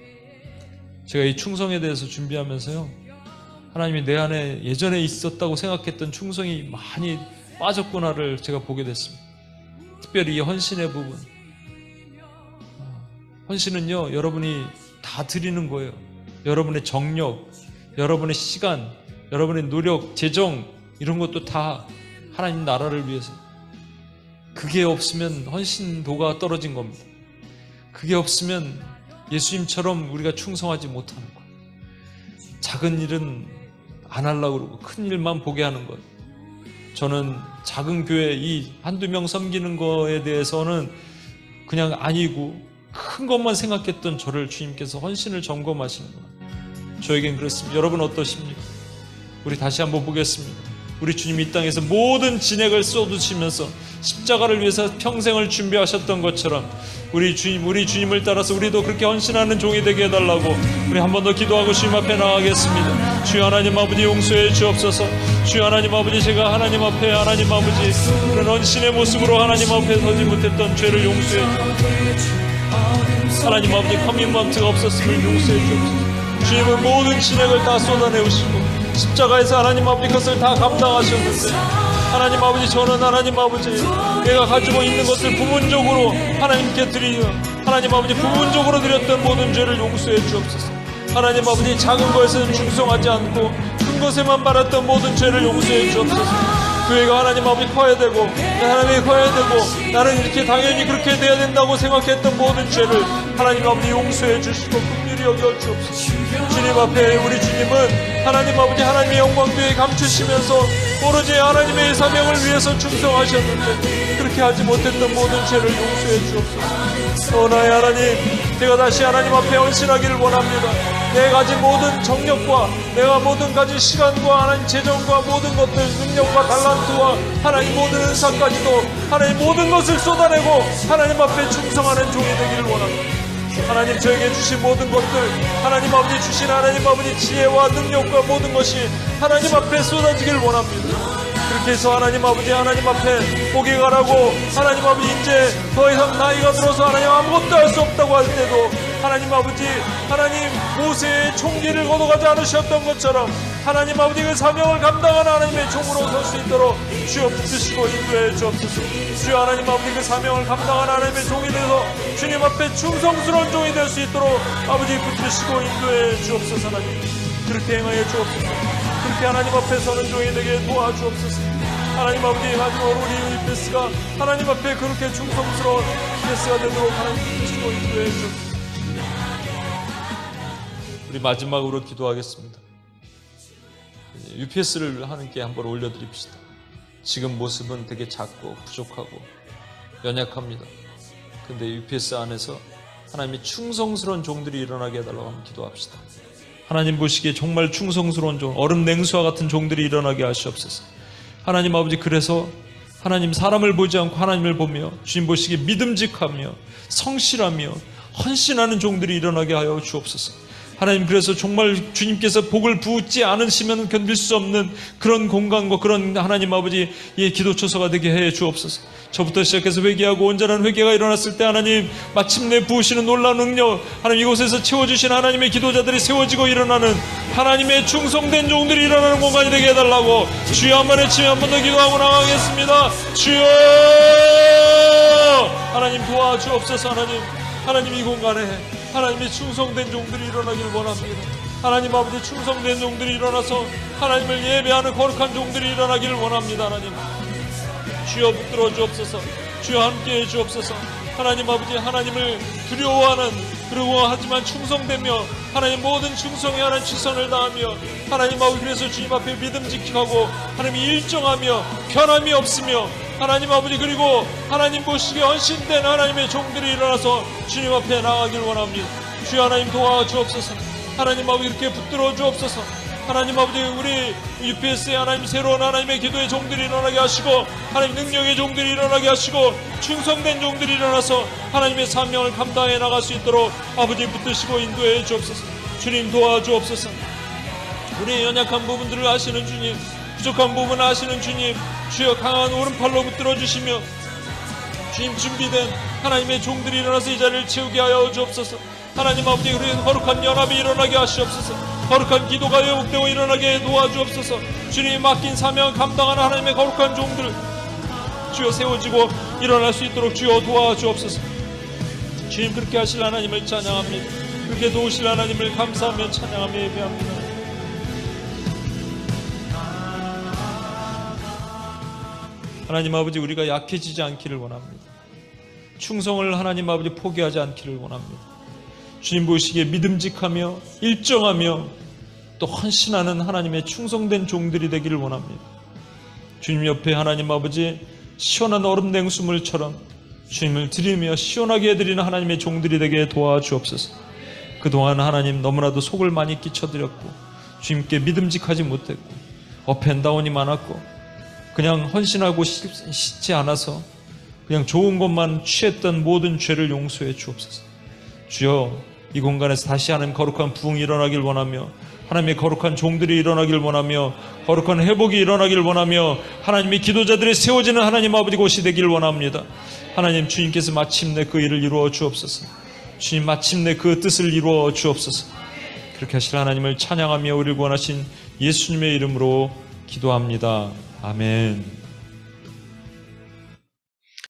제가 이 충성에 대해서 준비하면서요, 하나님이 내 안에 예전에 있었다고 생각했던 충성이 많이 빠졌구나를 제가 보게 됐습니다. 특별히 이 헌신의 부분. 헌신은요, 여러분이 다 드리는 거예요. 여러분의 정력, 여러분의 시간, 여러분의 노력, 재정, 이런 것도 다 하나님 나라를 위해서. 그게 없으면 헌신도가 떨어진 겁니다. 그게 없으면 예수님처럼 우리가 충성하지 못하는 거예요. 작은 일은 안 하려고 그러고 큰 일만 보게 하는 거예요. 저는 작은 교회 이 한두 명 섬기는 거에 대해서는 그냥 아니고 큰 것만 생각했던 저를 주님께서 헌신을 점검하시는 거예요. 저에겐 그렇습니다. 여러분 어떠십니까? 우리 다시 한번 보겠습니다. 우리 주님 이 땅에서 모든 진액을 쏟으시면서 십자가를 위해서 평생을 준비하셨던 것처럼 우리 주님을 따라서 우리도 그렇게 헌신하는 종이 되게 해달라고 우리 한 번 더 기도하고 주님 앞에 나가겠습니다. 주여 하나님 아버지 용서해 주옵소서. 주여 하나님 아버지, 제가 하나님 앞에 하나님 아버지 그런 헌신의 모습으로 하나님 앞에 서지 못했던 죄를 용서해 주옵소서. 하나님 아버지 커밋먼트가 없었음을 용서해 주옵소서. 주님은 모든 진액을 다 쏟아내우시고 십자가에서 하나님 아버지 그것을 다 감당하셨는데, 하나님 아버지 저는 하나님 아버지 내가 가지고 있는 것을 부분적으로 하나님께 드리며 하나님 아버지 부분적으로 드렸던 모든 죄를 용서해 주옵소서. 하나님 아버지 작은 것에서는 충성하지 않고 큰 것에만 바랐던 모든 죄를 용서해 주옵소서. 교회가 하나님 아버지 커야 되고 하나님이 커야 되고 나는 이렇게 당연히 그렇게 돼야 된다고 생각했던 모든 죄를 하나님 아버지 용서해 주시고 긍휼히 여겨 주옵소서. 주님 앞에 우리 주님은 하나님 아버지 하나님의 영광 뒤에 감추시면서 오로지 하나님의 사명을 위해서 충성하셨는데 그렇게 하지 못했던 모든 죄를 용서해 주옵소서. 나의 하나님, 제가 다시 하나님 앞에 헌신하기를 원합니다. 내가 가진 모든 정력과 내가 모든 가진 시간과 하나님 재정과 모든 것들, 능력과 달란트와 하나님 모든 은사까지도 하나님 모든 것을 쏟아내고 하나님 앞에 충성하는 종이 되기를 원합니다. 하나님 저에게 주신 모든 것들, 하나님 아버지 주신 하나님 아버지 지혜와 능력과 모든 것이 하나님 앞에 쏟아지기를 원합니다. 그렇게 해서 하나님 아버지 하나님 앞에 포기 가라고 하나님 아버지 이제 더 이상 나이가 들어서 하나님 아무것도 할 수 없다고 할 때도 하나님 아버지 하나님 모세의 총기를 걷어가지 않으셨던 것처럼 하나님 아버지 그 사명을 감당하는 하나님의 종으로 설 수 있도록 주여 붙드시고 인도해 주옵소서. 주여 하나님 아버지 그 사명을 감당하는 하나님의 종이 되어서 주님 앞에 충성스러운 종이 될 수 있도록 아버지 붙드시고 인도해 주옵소서. 하나님 그렇게 행하여 주옵소서. 그렇게 하나님 앞에 서는 종이 되게 도와주옵소서. 하나님 아버지 마지막으로 우리 UPS가 하나님 앞에 그렇게 충성스러운 UPS가 되도록 하나님 붙드시고 인도해 주옵소서. 우리 마지막으로 기도하겠습니다. UPS를 하나님께 한번 올려드립시다. 지금 모습은 되게 작고 부족하고 연약합니다. 근데 UPS 안에서 하나님의 충성스러운 종들이 일어나게 해달라고 한번 기도합시다. 하나님 보시기에 정말 충성스러운 종, 얼음 냉수와 같은 종들이 일어나게 하시옵소서. 하나님 아버지, 그래서 하나님 사람을 보지 않고 하나님을 보며 주님 보시기에 믿음직하며 성실하며 헌신하는 종들이 일어나게 하여 주옵소서. 하나님, 그래서 정말 주님께서 복을 부지 않으시면 견딜 수 없는 그런 공간과 그런 하나님 아버지의 기도처소가 되게 해 주옵소서. 저부터 시작해서 회개하고 온전한 회개가 일어났을 때 하나님 마침내 부으시는 놀라운 능력, 하나님 이곳에서 채워주신 하나님의 기도자들이 세워지고 일어나는 하나님의 충성된 종들이 일어나는 공간이 되게 해달라고 주여 한번 외치며 한 번 더 기도하고 나가겠습니다. 주여 하나님 도와주옵소서. 하나님 이 공간에 하나님의 충성된 종들이 일어나길 원합니다. 하나님 아버지 충성된 종들이 일어나서 하나님을 예배하는 거룩한 종들이 일어나기를 원합니다. 하나님 주여 붙들어 주옵소서. 주여 함께해 주옵소서. 하나님 아버지 하나님을 두려워하는, 그리고 하지만 충성되며 하나님 모든 충성에 하나님 최선을 다하며 하나님 아버지 그래서 주님 앞에 믿음직하고 하나님이 일정하며 변함이 없으며 하나님 아버지, 그리고 하나님 보시기에 헌신된 하나님의 종들이 일어나서 주님 앞에 나가길 원합니다. 주여 하나님 도와주옵소서. 하나님 아버지 이렇게 붙들어 주옵소서. 하나님 아버지, 우리 UPS의 하나님 새로운 하나님의 기도의 종들이 일어나게 하시고, 하나님 능력의 종들이 일어나게 하시고, 충성된 종들이 일어나서 하나님의 사명을 감당해 나갈 수 있도록 아버지 붙드시고 인도해 주옵소서. 주님 도와주옵소서. 우리의 연약한 부분들을 아시는 주님, 부족한 부분을 아시는 주님, 주여 강한 오른팔로 붙들어 주시며 주님 준비된 하나님의 종들이 일어나서 이 자리를 채우게 하여 주옵소서. 하나님 아버지, 우리의 거룩한 연합이 일어나게 하시옵소서. 거룩한 기도가 회복되고 일어나게 도와주옵소서. 주님이 맡긴 사명을 감당하는 하나님의 거룩한 종들 주여 세워지고 일어날 수 있도록 주여 도와주옵소서. 주님 그렇게 하실 하나님을 찬양합니다. 그렇게 도우실 하나님을 감사하며 찬양하며 예배합니다. 하나님 아버지, 우리가 약해지지 않기를 원합니다. 충성을 하나님 아버지 포기하지 않기를 원합니다. 주님 보시기에 믿음직하며 일정하며 또 헌신하는 하나님의 충성된 종들이 되기를 원합니다. 주님 옆에 하나님 아버지 시원한 얼음 냉수물처럼 주님을 드리며 시원하게 해드리는 하나님의 종들이 되게 도와주옵소서. 그동안 하나님 너무나도 속을 많이 끼쳐드렸고 주님께 믿음직하지 못했고 업앤다운이 많았고 그냥 헌신하고 싶지 않아서 그냥 좋은 것만 취했던 모든 죄를 용서해 주옵소서. 주여, 이 공간에서 다시 하나님 거룩한 부흥이 일어나길 원하며 하나님의 거룩한 종들이 일어나길 원하며 거룩한 회복이 일어나길 원하며 하나님의 기도자들이 세워지는 하나님 아버지 곳이 되기를 원합니다. 하나님, 주님께서 마침내 그 일을 이루어 주옵소서. 주님 마침내 그 뜻을 이루어 주옵소서. 그렇게 하실 하나님을 찬양하며 우리를 구원하신 예수님의 이름으로 기도합니다. 아멘.